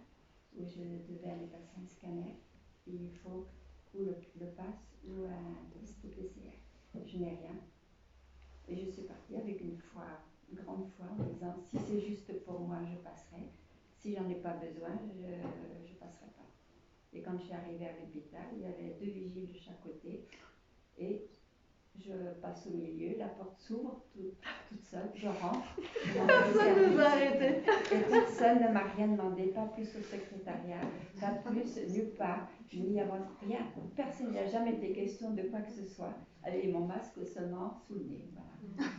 où je devais aller passer un scanner et il faut ou le pass ou un test PCR. Je n'ai rien. Et je suis partie avec une grande foi en disant si c'est juste pour moi, je passerai. Si j'en ai pas besoin, je passerai pas. Et quand je suis arrivée à l'hôpital, il y avait 2 vigiles de chaque côté et je passe au milieu, la porte s'ouvre toute seule, je rentre. Personne ne nous a arrêtés. Et personne ne m'a rien demandé, pas plus au secrétariat, pas plus nulle part, ni avant rien. Personne, il n'y a jamais été question de quoi que ce soit. Avec mon masque seulement sous le nez. Voilà.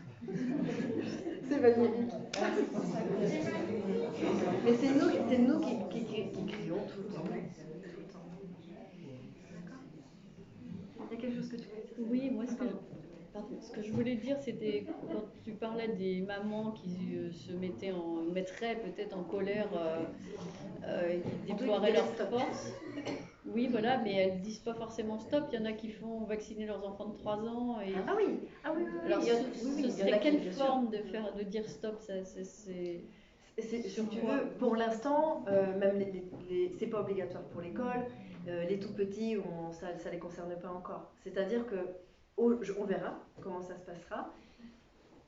C'est magnifique. Voilà, c'est pour ça que Mais c'est nous qui crions tout le temps. Tout le temps. D'accord ? Il y a quelque chose que tu veux dire ? Oui, moi, ce que je voulais dire, c'était quand tu parlais des mamans qui se mettraient peut-être en colère, qui déploieraient leur force. Oui, voilà, mais elles disent pas forcément stop. Il y en a qui font vacciner leurs enfants de 3 ans. Et... Ah oui, oui. Alors, Il y en- ce oui, il y en a serait qui, quelle bien sûr. forme de dire stop c'est... Si tu veux, pour l'instant, même c'est pas obligatoire pour l'école. Les tout petits, ça les concerne pas encore. C'est-à-dire que on verra comment ça se passera.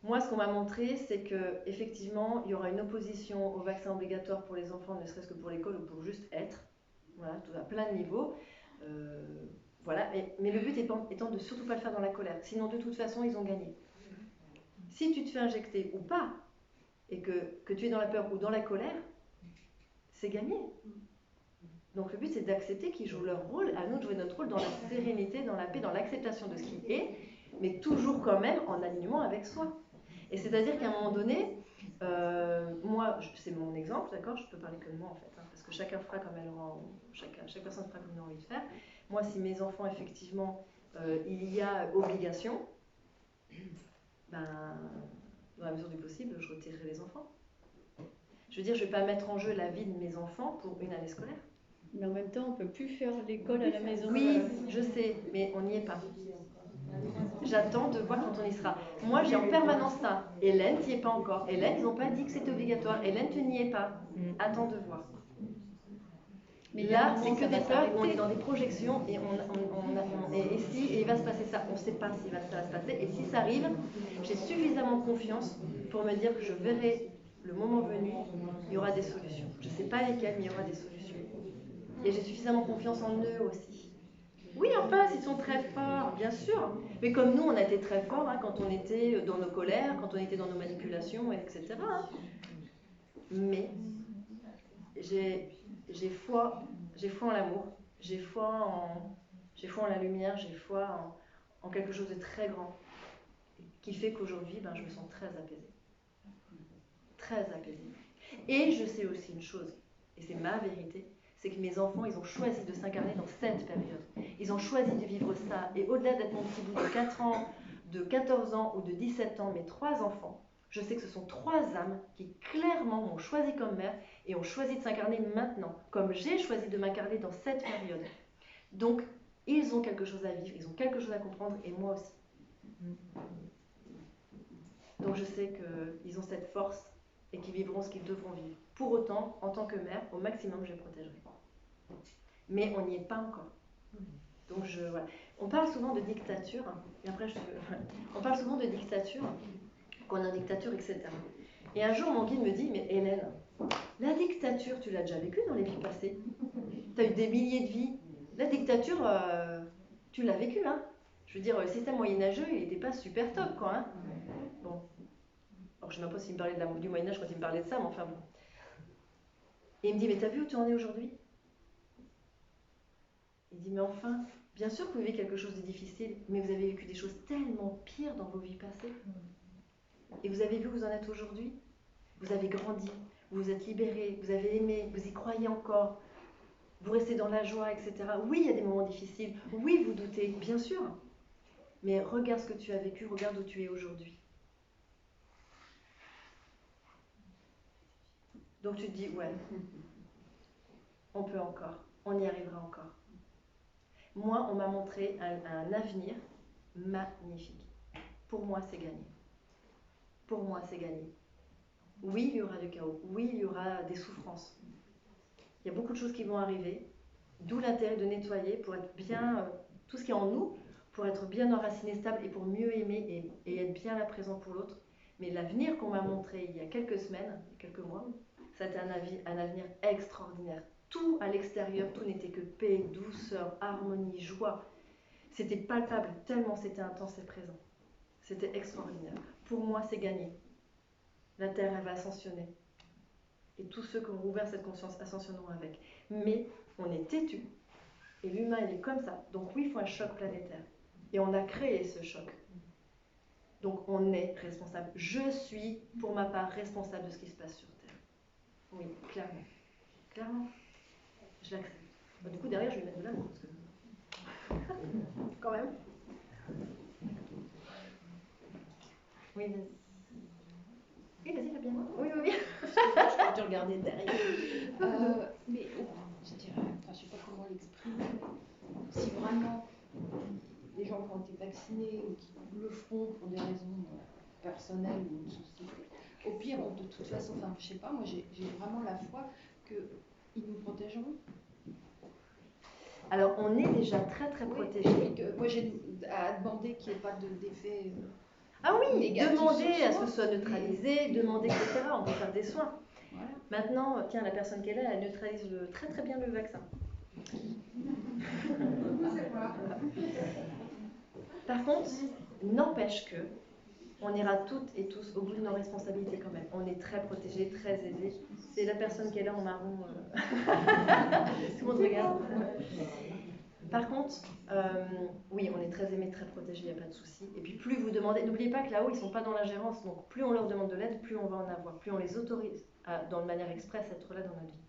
Moi, ce qu'on m'a montré, c'est que effectivement, il y aura une opposition au vaccin obligatoire pour les enfants, ne serait-ce que pour l'école ou pour juste être. Voilà, tout à plein de niveaux. Voilà. Mais le but étant de surtout pas le faire dans la colère. Sinon, de toute façon, ils ont gagné. Si tu te fais injecter ou pas, et que tu es dans la peur ou dans la colère, c'est gagné. Donc le but, c'est d'accepter qu'ils jouent leur rôle, à nous de jouer notre rôle dans la sérénité, dans la paix, dans l'acceptation de ce qui est, mais toujours quand même en alignement avec soi. Et c'est-à-dire qu'à un moment donné, moi, c'est mon exemple, d'accord ? Je peux parler que de moi en fait, hein, parce que chacun fera comme elle aura, chaque personne fera comme elle a envie de faire. Moi, si mes enfants, effectivement, il y a obligation, ben, dans la mesure du possible, je retirerai les enfants. Je veux dire, je ne vais pas mettre en jeu la vie de mes enfants pour une année scolaire. Mais en même temps, on ne peut plus faire l'école à la maison. Oui, je sais, mais on n'y est pas. J'attends de voir quand on y sera. Moi, j'ai en permanence ça. Hélène, tu n'y es pas encore. Hélène, ils n'ont pas dit que c'était obligatoire. Hélène, tu n'y es pas. Attends de voir. Mais là, c'est que des peurs, on est dans des projections et et il va se passer ça. On ne sait pas si ça va se passer. Et si ça arrive, j'ai suffisamment confiance pour me dire que je verrai le moment venu, il y aura des solutions. Je ne sais pas lesquelles, mais il y aura des solutions. Et j'ai suffisamment confiance en eux aussi. Oui, en face, ils sont très forts, bien sûr. Mais comme nous, on a été très forts hein, quand on était dans nos colères, quand on était dans nos manipulations, etc. Hein. Mais j'ai foi en l'amour, j'ai foi en la lumière, j'ai foi en quelque chose de très grand qui fait qu'aujourd'hui, je me sens très apaisée. Très apaisée. Et je sais aussi une chose, et c'est ma vérité, c'est que mes enfants, ils ont choisi de s'incarner dans cette période. Ils ont choisi de vivre ça. Et au-delà d'être mon petit bout de 4 ans, de 14 ans ou de 17 ans, mes 3 enfants, je sais que ce sont 3 âmes qui clairement m'ont choisi comme mère et ont choisi de s'incarner maintenant, comme j'ai choisi de m'incarner dans cette période. Donc, ils ont quelque chose à vivre, ils ont quelque chose à comprendre, et moi aussi. Donc je sais qu'ils ont cette force et qu'ils vivront ce qu'ils devront vivre. Pour autant, en tant que mère, au maximum, je les protégerai. Mais on n'y est pas encore. Donc voilà. On parle souvent de dictature, et après on parle souvent de dictature, qu'on est en dictature, etc. Et un jour, mon guide me dit, mais Hélène, la dictature, tu l'as déjà vécue dans les vies passées. Tu as eu des milliers de vies. La dictature, tu l'as vécue, hein. Je veux dire, le système moyenâgeux, il n'était pas super top, quoi. Hein. Bon. Alors, je ne sais même pas s'il me parlait du Moyen-Âge quand il me parlait de ça, mais enfin bon. Et il me dit, mais t'as vu où tu en es aujourd'hui? Il dit, mais enfin, bien sûr que vous vivez quelque chose de difficile, mais vous avez vécu des choses tellement pires dans vos vies passées. Et vous avez vu où vous en êtes aujourd'hui? Vous avez grandi, vous vous êtes libéré, vous avez aimé, vous y croyez encore, vous restez dans la joie, etc. Oui, il y a des moments difficiles, oui, vous doutez, bien sûr. Mais regarde ce que tu as vécu, regarde où tu es aujourd'hui. Donc tu te dis, ouais, on peut encore, on y arrivera encore. Moi, on m'a montré un avenir magnifique. Pour moi, c'est gagné. Pour moi, c'est gagné. Oui, il y aura du chaos. Oui, il y aura des souffrances. Il y a beaucoup de choses qui vont arriver. D'où l'intérêt de nettoyer pour être bien, tout ce qui est en nous, pour être bien enraciné, stable et pour mieux aimer et être bien là présent pour l'autre. Mais l'avenir qu'on m'a montré il y a quelques semaines, quelques mois, c'était un avenir extraordinaire. Tout à l'extérieur, tout n'était que paix, douceur, harmonie, joie. C'était palpable, tellement c'était intense et présent. C'était extraordinaire. Pour moi, c'est gagné. La Terre, elle va ascensionner. Et tous ceux qui ont ouvert cette conscience ascensionneront avec. Mais on est têtu. Et l'humain, il est comme ça. Donc oui, il faut un choc planétaire. Et on a créé ce choc. Donc on est responsable. Je suis, pour ma part, responsable de ce qui se passe sur Terre. Oui, clairement. Clairement. Je l'accepte. Bon, du coup, derrière, je vais mettre de l'amour. Parce que... Quand même. Oui, vas-y. Oui, vas-y, Fabienne. Oui, oui, oui. Je peux te regarder derrière. Mais je dirais, enfin, je ne sais pas comment l'exprimer, mais si vraiment les gens qui ont été vaccinés ou qui le feront pour des raisons personnelles ou de société, au pire, bon, de toute façon, enfin, je ne sais pas, moi j'ai vraiment la foi qu'ils nous protégeront. Alors, on est déjà très très protégés. Moi, j'ai à demander qu'il n'y ait pas d'effet. Ah oui, négatif demander à ce que ce soit neutralisé, demander, etc. On peut faire des soins. Voilà. Maintenant, tiens, la personne qui est là, elle neutralise très très bien le vaccin. Par contre, n'empêche que on ira toutes et tous au bout de nos responsabilités quand même. On est très protégés, très aidés. C'est la personne qui est là en marron. Tout le monde regarde. Par contre, oui, on est très aimés, très protégés, il n'y a pas de souci. Et puis plus vous demandez, n'oubliez pas que là-haut, ils ne sont pas dans l'ingérence, donc plus on leur demande de l'aide, plus on va en avoir, plus on les autorise à, dans de manière express, à être là dans notre vie.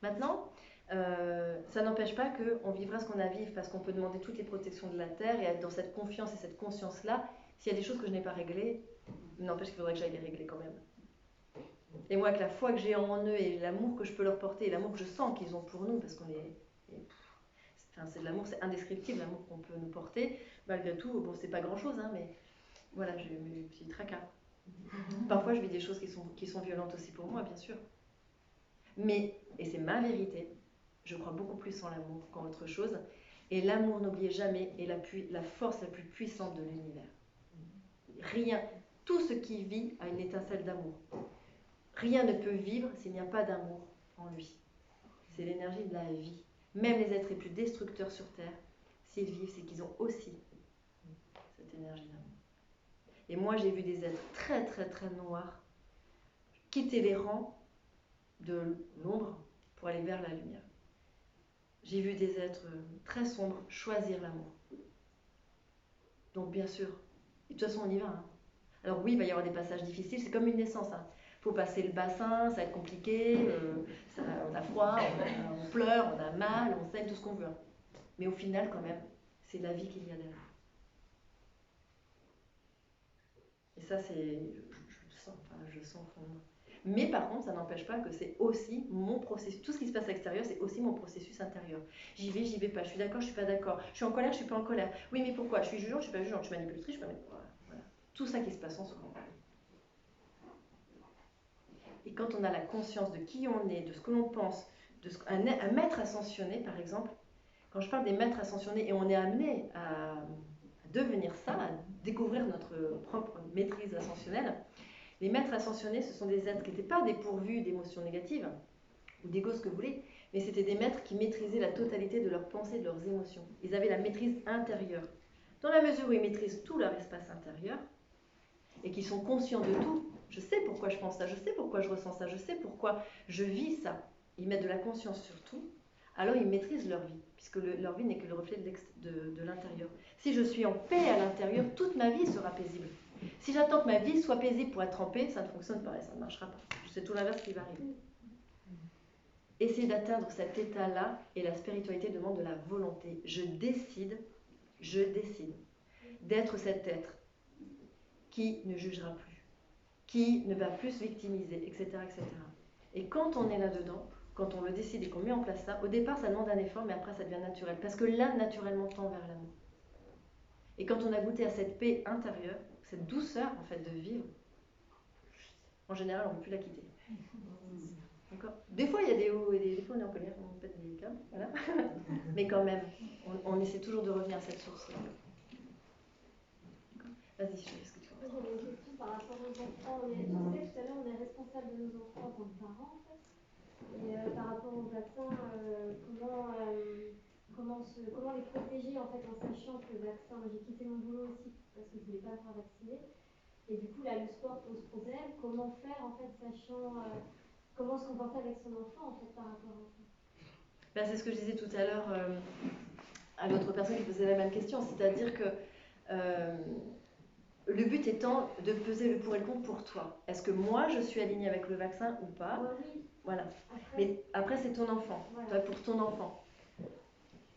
Maintenant, ça n'empêche pas qu'on vivra ce qu'on a à vivre, parce qu'on peut demander toutes les protections de la Terre et être dans cette confiance et cette conscience-là. S'il y a des choses que je n'ai pas réglées, n'empêche qu'il faudrait que j'aille les régler quand même. Et moi, avec la foi que j'ai en eux et l'amour que je peux leur porter, et l'amour que je sens qu'ils ont pour nous, parce qu'on est... Enfin, c'est de l'amour, c'est indescriptible l'amour qu'on peut nous porter. Malgré tout, bon, c'est pas grand-chose, hein, mais voilà, j'ai eu mes petits tracas. Parfois, je vis des choses qui sont violentes aussi pour moi, bien sûr. Mais, et c'est ma vérité, je crois beaucoup plus en l'amour qu'en autre chose. Et l'amour, n'oubliez jamais, est la force la plus puissante de l'univers. Rien, tout ce qui vit a une étincelle d'amour. Rien ne peut vivre s'il n'y a pas d'amour en lui. C'est l'énergie de la vie. Même les êtres les plus destructeurs sur Terre, s'ils vivent, c'est qu'ils ont aussi cette énergie d'amour. Et moi, j'ai vu des êtres très, très, très noirs quitter les rangs de l'ombre pour aller vers la lumière. J'ai vu des êtres très sombres choisir l'amour. Donc, bien sûr, et de toute façon, on y va. Hein. Alors oui, il va y avoir des passages difficiles, c'est comme une naissance. Hein. Faut passer le bassin, ça va être compliqué, on a froid, on pleure, on a mal, on saigne, tout ce qu'on veut. Mais au final, quand même, c'est la vie qu'il y a derrière. Et ça, c'est, je le sens au fond de moi. Mais par contre, ça n'empêche pas que c'est aussi mon processus. Tout ce qui se passe à l'extérieur, c'est aussi mon processus intérieur. J'y vais pas, je suis d'accord, je suis pas d'accord. Je suis en colère, je suis pas en colère. Oui, mais pourquoi? Je suis jugeante, je suis pas jugeante, je suis manipulatrice, je suis pas manipulatrice. Voilà. Tout ça qui se passe en soi. Et quand on a la conscience de qui on est, de ce que l'on pense, à maître ascensionné, par exemple, Quand je parle des maîtres ascensionnés, et on est amené à devenir ça, à découvrir notre propre maîtrise ascensionnelle, les maîtres ascensionnés, ce sont des êtres qui n'étaient pas dépourvus d'émotions négatives, ou d'ego, ce que vous voulez, mais c'était des maîtres qui maîtrisaient la totalité de leurs pensées et de leurs émotions. Ils avaient la maîtrise intérieure. Dans la mesure où ils maîtrisent tout leur espace intérieur, et qu'ils sont conscients de tout, je sais pourquoi je pense ça, je sais pourquoi je ressens ça, je sais pourquoi je vis ça, ils mettent de la conscience sur tout, alors ils maîtrisent leur vie, puisque leur vie n'est que le reflet de l'intérieur. Si je suis en paix à l'intérieur, toute ma vie sera paisible. Si j'attends que ma vie soit paisible pour être en paix, ça ne fonctionne pas et ça ne marchera pas. C'est tout l'inverse qui va arriver. Essayer d'atteindre cet état-là, et la spiritualité demande de la volonté. Je décide d'être cet être qui ne jugera plus, qui ne va plus se victimiser, etc., etc. Et quand on est là-dedans, quand on le décide et qu'on met en place ça, au départ ça demande un effort, mais après ça devient naturel, parce que l'âme naturellement tend vers l'amour. Et quand on a goûté à cette paix intérieure, cette douceur en fait de vivre, en général on ne veut plus la quitter. D'accord ? Des fois il y a des hauts et des fois on est en colère, on pète des câbles, voilà. Mais quand même, on essaie toujours de revenir à cette source-là. Vas-y, je sais ce que tu veux. J'avais une question par rapport aux enfants. Tu disais tout à l'heure, on est responsable de nos enfants en tant que parents, en fait. Et par rapport au vaccin, comment les protéger, en fait, en sachant que le vaccin, moi j'ai quitté mon boulot aussi parce que je ne voulais pas me faire vacciner. Et du coup, là, le sport pose problème. Comment faire, en fait, sachant comment se comporter avec son enfant, en fait, par rapport à ça? Ben, c'est ce que je disais tout à l'heure à l'autre personne qui posait la même question. C'est-à-dire que le but étant de peser le pour et le contre pour toi. Est-ce que moi, je suis alignée avec le vaccin ou pas ? Oui. Voilà. Mais après, c'est ton enfant. Voilà. Pour ton enfant.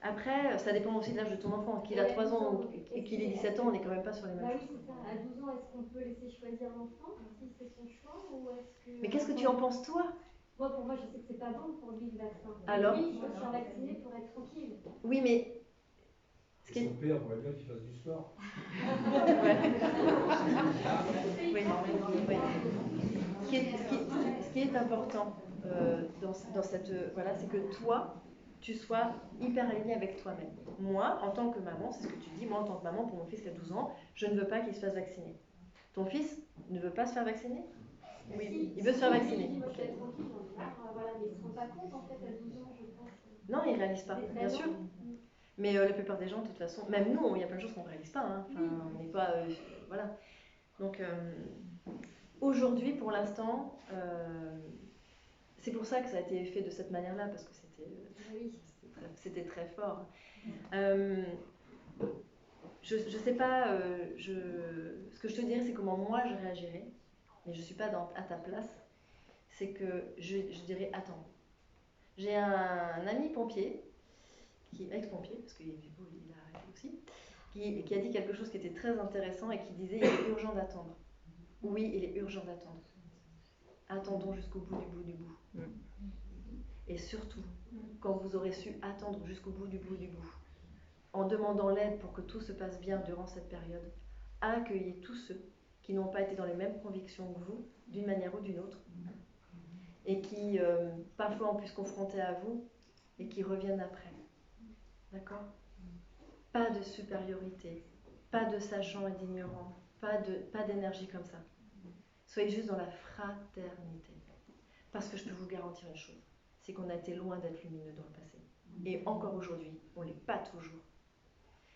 Après, ça dépend aussi de l'âge de ton enfant. Qu'il a 3 ans et qu'il ait 17 ans, on n'est quand même pas sur les mêmes choses. Oui, c'est ça. À 12 ans, est-ce qu'on peut laisser choisir l'enfant si c'est son choix ou est-ce que... Mais qu'est-ce que tu en penses, toi ? Pour moi, je sais que c'est pas bon pour lui le vaccin. Alors ? Oui, je dois se faire vacciner pour être tranquille. Oui, mais... Son père pourrait bien qu'il fasse du sport. Oui. Ce qui est important dans cette... Voilà, c'est que toi, tu sois hyper aligné avec toi-même. Moi, en tant que maman, c'est ce que tu dis, moi en tant que maman, pour mon fils qui a 12 ans, je ne veux pas qu'il se fasse vacciner. Ton fils ne veut pas se faire vacciner ? Oui, il veut se faire vacciner. Moi, je vais être tranquille, voilà, mais ils ne se rendent pas compte, en fait, à 12 ans, je pense. Non, ils ne réalisent pas, bien sûr. Mais la plupart des gens, de toute façon, même nous, il y a plein de choses qu'on ne réalise pas. Hein. Enfin, on n'est pas... voilà. Donc, aujourd'hui, pour l'instant, c'est pour ça que ça a été fait de cette manière-là, parce que c'était très fort. Je sais pas, ce que je te dirais, c'est comment moi je réagirais, mais je ne suis pas à ta place, c'est que je dirais, attends, j'ai un ami pompier, ex-pompier, parce qu'il a arrêté aussi, qui a dit quelque chose qui était très intéressant et qui disait, il est urgent d'attendre. Oui, il est urgent d'attendre. Attendons jusqu'au bout du bout. Et surtout, quand vous aurez su attendre jusqu'au bout du bout, en demandant l'aide pour que tout se passe bien durant cette période, accueillez tous ceux qui n'ont pas été dans les mêmes convictions que vous, d'une manière ou d'une autre, et qui parfois ont pu se confronter à vous, et qui reviennent après. D'accord ? Pas de supériorité, pas de sachant et d'ignorant, pas d'énergie comme ça. Soyez juste dans la fraternité. Parce que je peux vous garantir une chose, c'est qu'on a été loin d'être lumineux dans le passé. Et encore aujourd'hui, on ne l'est pas toujours.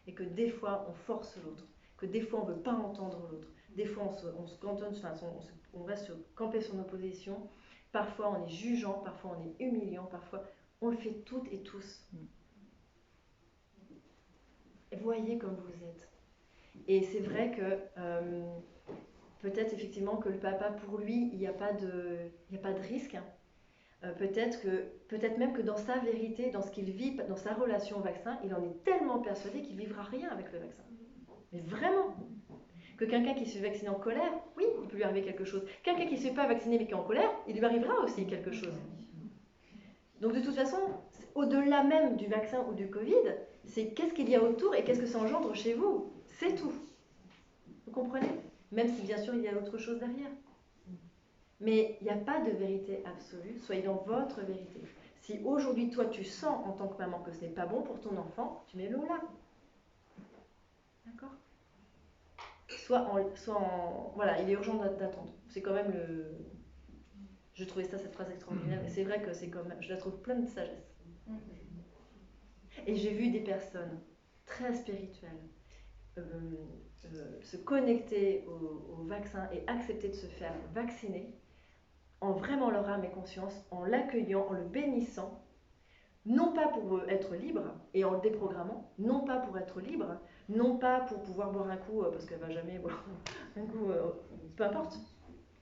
Et que des fois, on force l'autre, que des fois, on ne veut pas entendre l'autre. Des fois, on se cantonne, on reste camper sur nos positions. Parfois, on est jugeant, parfois, on est humiliant, parfois, on le fait toutes et tous. Voyez comme vous êtes. Et c'est vrai que peut-être effectivement que le papa, pour lui, il n'y a pas de risque. Peut-être même que dans sa vérité, dans ce qu'il vit, dans sa relation au vaccin, il en est tellement persuadé qu'il ne vivra rien avec le vaccin. Mais vraiment. Que quelqu'un qui se fait vacciner en colère, oui, il peut lui arriver quelque chose. Quelqu'un qui ne se fait pas vacciner mais qui est en colère, il lui arrivera aussi quelque chose. Donc de toute façon, au-delà même du vaccin ou du Covid, c'est qu'est-ce qu'il y a autour et qu'est-ce que ça engendre chez vous. C'est tout. Vous comprenez ? Même si bien sûr il y a autre chose derrière. Mais il n'y a pas de vérité absolue, soyez dans votre vérité. Si aujourd'hui, toi, tu sens en tant que maman que ce n'est pas bon pour ton enfant, tu mets le là. D'accord ? Voilà, il est urgent d'attendre. C'est quand même le... Je trouvais cette phrase extraordinaire, et c'est vrai que c'est comme... Je la trouve pleine de sagesse. Et j'ai vu des personnes très spirituelles se connecter au vaccin et accepter de se faire vacciner en vraiment leur âme et conscience, en l'accueillant, en le bénissant, non pas pour être libre et en le déprogrammant, non pas pour être libre, non pas pour pouvoir boire un coup parce qu'elle va jamais boire un coup, peu importe,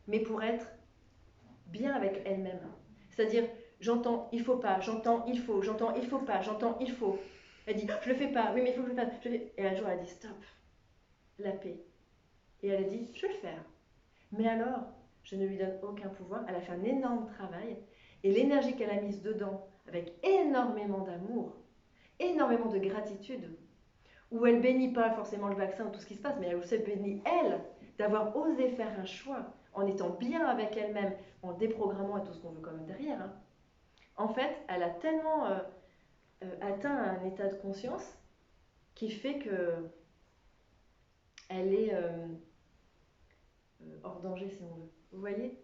mais pour être bien avec elle-même. C'est-à-dire, j'entends, il faut pas, j'entends, il faut, j'entends, il faut pas, j'entends, il faut. Elle dit, je le fais pas, oui mais il faut que je le fasse. Et un jour elle a dit, stop, la paix. Et elle a dit, je vais le faire. Mais alors, je ne lui donne aucun pouvoir. Elle a fait un énorme travail. Et l'énergie qu'elle a mise dedans, avec énormément d'amour, énormément de gratitude, où elle bénit pas forcément le vaccin ou tout ce qui se passe, mais elle aussi bénit elle, d'avoir osé faire un choix, en étant bien avec elle-même, en déprogrammant et tout ce qu'on veut quand même derrière. Hein. En fait, elle a tellement atteint un état de conscience qui fait que elle est hors danger, si on veut. Vous voyez ?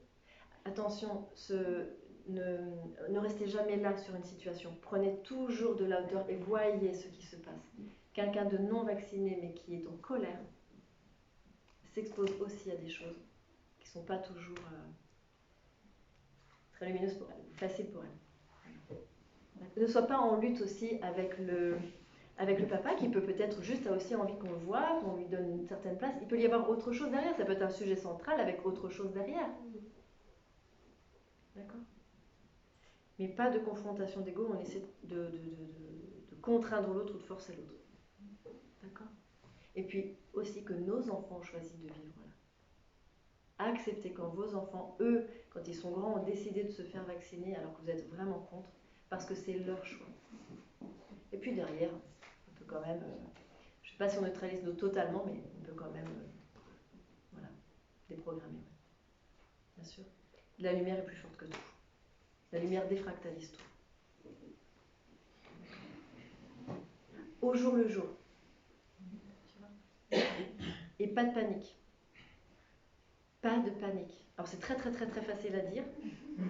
Attention, ne restez jamais là sur une situation. Prenez toujours de la hauteur et voyez ce qui se passe. Quelqu'un de non vacciné, mais qui est en colère, s'expose aussi à des choses qui ne sont pas toujours très lumineuses pour elle, faciles pour elle. Ne sois pas en lutte aussi avec le papa qui peut-être juste a aussi envie qu'on le voit, qu'on lui donne une certaine place. Il peut y avoir autre chose derrière, ça peut être un sujet central avec autre chose derrière. D'accord ? Mais pas de confrontation d'ego, on essaie de contraindre l'autre ou de forcer l'autre. D'accord ? Et puis aussi que nos enfants ont choisi de vivre là. Acceptez quand vos enfants, eux, quand ils sont grands, ont décidé de se faire vacciner alors que vous êtes vraiment contre, parce que c'est leur choix. Et puis derrière, on peut quand même, je ne sais pas si on neutralise totalement, mais on peut quand même voilà, déprogrammer. Ouais. Bien sûr. La lumière est plus forte que tout. La lumière défractalise tout. Au jour le jour. Et pas de panique. Pas de panique. Alors c'est très facile à dire.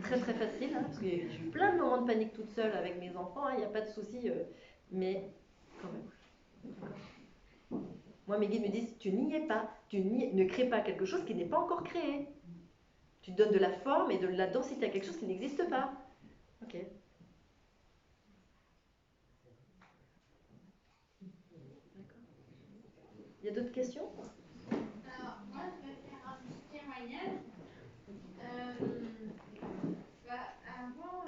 Très facile, hein, parce que j'ai eu plein de moments de panique toute seule avec mes enfants, il n'y a pas de souci, mais quand même. Moi, mes guides me disent, tu n'y es pas, ne crée pas quelque chose qui n'est pas encore créé. Tu donnes de la forme et de la densité à quelque chose qui n'existe pas. Ok. D'accord. Il y a d'autres questions ? Alors, moi, je vais faire un petit témoignage. Avant,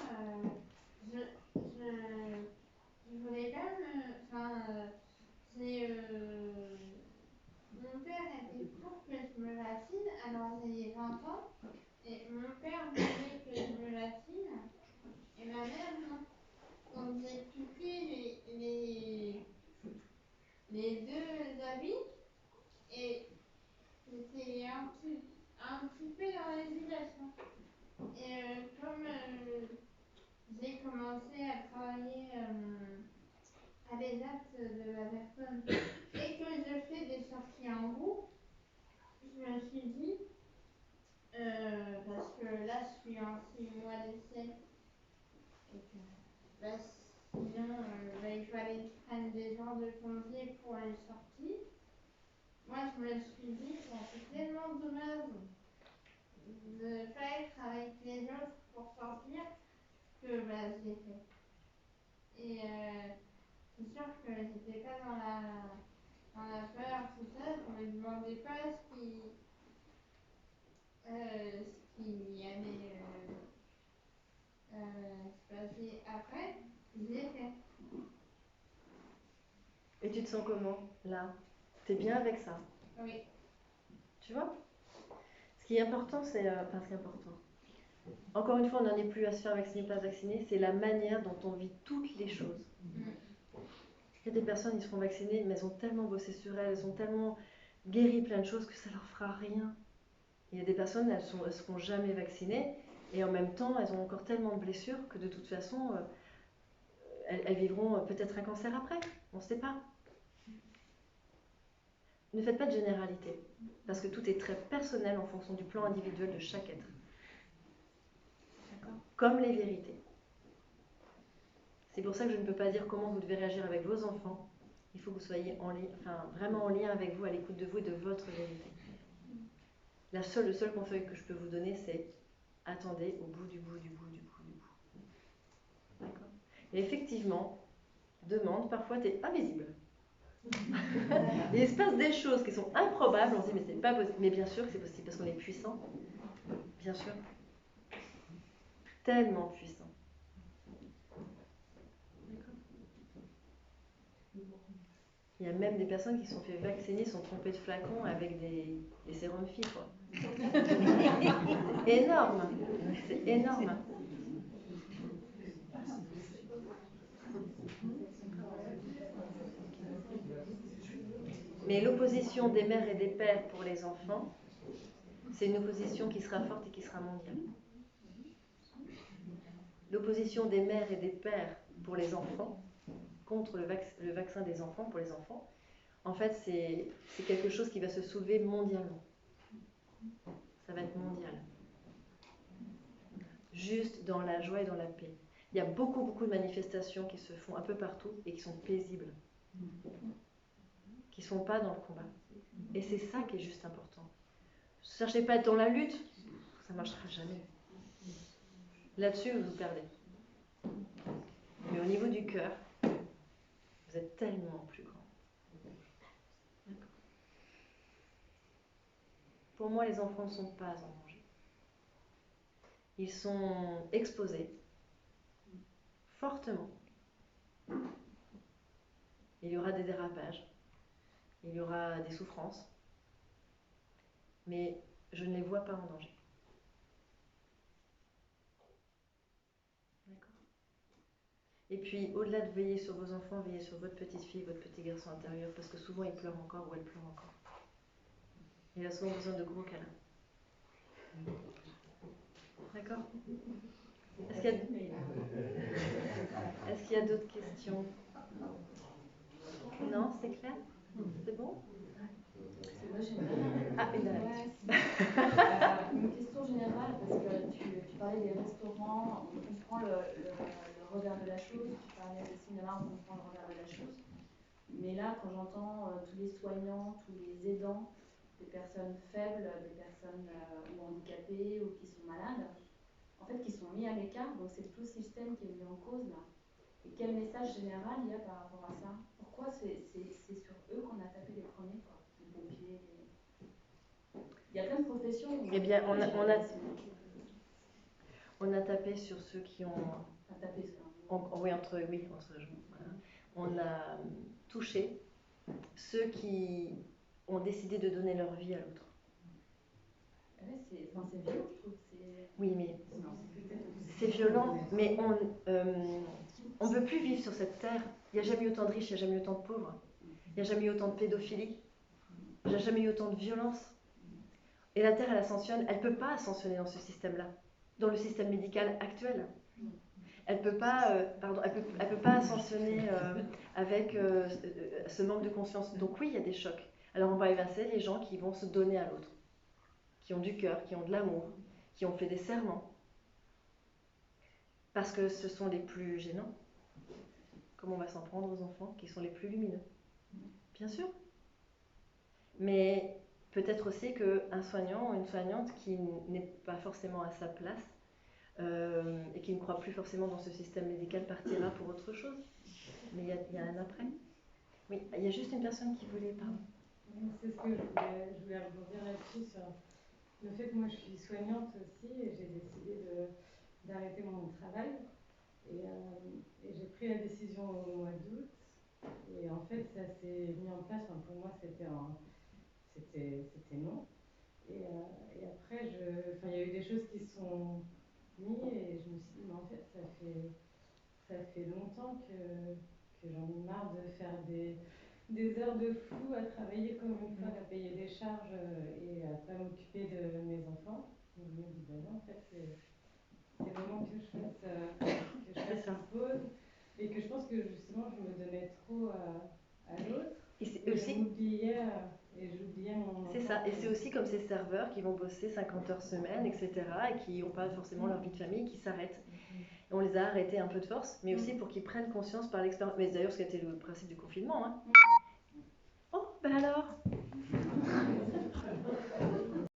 je voulais pas me... mon père était pour que je me vaccine, alors j'ai 20 ans, et mon père voulait que je me vaccine, et ma mère non. Donc j'ai piqué les deux habits, et j'étais un petit peu dans l'hésitation. Et comme j'ai commencé à travailler à les actes de la personne et que je fais des sorties en groupe, je me suis dit, parce que là je suis en 6 mois d'essai, et que sinon il fallait que je prenne des jours de congé pour les sorties. Moi je me suis dit, c'est tellement dommage de ne pas être avec les autres pour sortir que je l'ai fait. Et c'est sûr que j'étais pas dans la peur, tout ça, je me demandais pas ce qui allait se passer après, je l'ai fait. Et tu te sens comment, là ? T'es bien avec ça ? Oui. Tu vois ? Ce qui est important, c'est... ce qui est important. Encore une fois, on n'en est plus à se faire vacciner, pas vacciner, c'est la manière dont on vit toutes les choses. Il y a des personnes, ils se font vacciner, mais elles ont tellement bossé sur elles, elles ont tellement guéri plein de choses que ça leur fera rien. Il y a des personnes, elles ne seront jamais vaccinées, Et en même temps, elles ont encore tellement de blessures que de toute façon, elles vivront peut-être un cancer après. On ne sait pas. Ne faites pas de généralité, parce que tout est très personnel en fonction du plan individuel de chaque être. D'accord ? Comme les vérités. C'est pour ça que je ne peux pas dire comment vous devez réagir avec vos enfants. Il faut que vous soyez vraiment en lien avec vous, à l'écoute de vous et de votre vérité. Le seul conseil que je peux vous donner, c'est attendez au bout du bout. D'accord ? Et effectivement, demande, parfois tu es invisible. Et il se passe des choses qui sont improbables, on se dit mais c'est pas possible. Mais bien sûr que c'est possible parce qu'on est puissant. Bien sûr. Tellement puissant. D'accord. Il y a même des personnes qui se sont fait vacciner, sont trompées de flacons avec des sérums filles, quoi. Énorme. C'est énorme. Mais l'opposition des mères et des pères pour les enfants, c'est une opposition qui sera forte et qui sera mondiale. L'opposition des mères et des pères pour les enfants, contre le vaccin des enfants, pour les enfants, en fait, c'est quelque chose qui va se soulever mondialement. Ça va être mondial. Juste dans la joie et dans la paix. Il y a beaucoup de manifestations qui se font un peu partout et qui sont paisibles. Qui ne sont pas dans le combat. Et c'est ça qui est juste important. Ne cherchez pas à être dans la lutte, ça ne marchera jamais. Là-dessus, vous vous perdez. Mais au niveau du cœur, vous êtes tellement plus grand. D'accord. Pour moi, les enfants ne sont pas en danger. Ils sont exposés fortement. Il y aura des dérapages, il y aura des souffrances, mais je ne les vois pas en danger. D'accord. Et puis, au-delà de veiller sur vos enfants, veillez sur votre petite fille, votre petit garçon intérieur, parce que souvent ils pleurent encore ou elles pleurent encore. Il a souvent besoin de gros câlins. D'accord ? Est-ce qu'il y a d'autres questions ? Non, c'est clair ? C'est bon ? Moi, j'aimerais une question générale, parce que tu parlais des restaurants, on comprend le revers de la chose, tu parlais des cinémas, on comprend le revers de la chose. Mais là, quand j'entends tous les soignants, tous les aidants, des personnes faibles, des personnes ou handicapées ou qui sont malades, en fait, qui sont mis à l'écart, donc c'est tout le système qui est mis en cause là. Et quel message général il y a par rapport à ça ? Pourquoi c'est sur eux qu'on a tapé les premiers, quoi ? Les pompiers, il y a plein de professions. Eh bien, on a tapé sur ceux qui ont... Entre voilà. On a touché ceux qui ont décidé de donner leur vie à l'autre. C'est violent, je trouve. Oui, mais c'est violent, mais on ne peut plus vivre sur cette terre. Il n'y a jamais eu autant de riches, il n'y a jamais eu autant de pauvres. Il n'y a jamais eu autant de pédophilie. Il n'y a jamais eu autant de violence. Et la terre, elle ascensionne. Elle ne peut pas ascensionner dans ce système-là, dans le système médical actuel. Elle ne peut pas, elle peut pas ascensionner avec ce manque de conscience. Donc oui, il y a des chocs. Alors on va évincer les gens qui vont se donner à l'autre, qui ont du cœur, qui ont de l'amour, qui ont fait des serments. Parce que ce sont les plus gênants. Comment on va s'en prendre aux enfants qui sont les plus lumineux? Bien sûr. Mais peut-être aussi qu'un soignant ou une soignante qui n'est pas forcément à sa place et qui ne croit plus forcément dans ce système médical partira pour autre chose. Mais il y a un après. Oui, il y a juste une personne qui voulait parler. C'est ce que je voulais rebondir là-dessus, sur le fait que moi je suis soignante aussi et j'ai décidé d'arrêter mon travail. Et j'ai pris la décision au mois d'août. Et en fait, ça s'est mis en place. Enfin, pour moi, c'était non. Et après, il y a eu des choses qui se sont mises et je me suis dit, mais en fait, ça fait longtemps que j'en ai marre de faire des heures de fou à travailler comme une folle, à payer des charges et à pas m'occuper de mes enfants. Donc je me dis, ben non, en fait, c'est vraiment que je fasse une pause. Et que je pense que justement, je me donnais trop à l'autre. Et c'est Et aussi... j'oubliais mon... C'est ça, et c'est aussi comme ces serveurs qui vont bosser 50 heures semaine, etc., et qui n'ont pas forcément leur vie de famille, qui s'arrêtent. Et on les a arrêtés un peu de force, mais aussi pour qu'ils prennent conscience par l'expérience. Mais d'ailleurs, ce qui a été le principe du confinement. Hein. Oh, ben alors,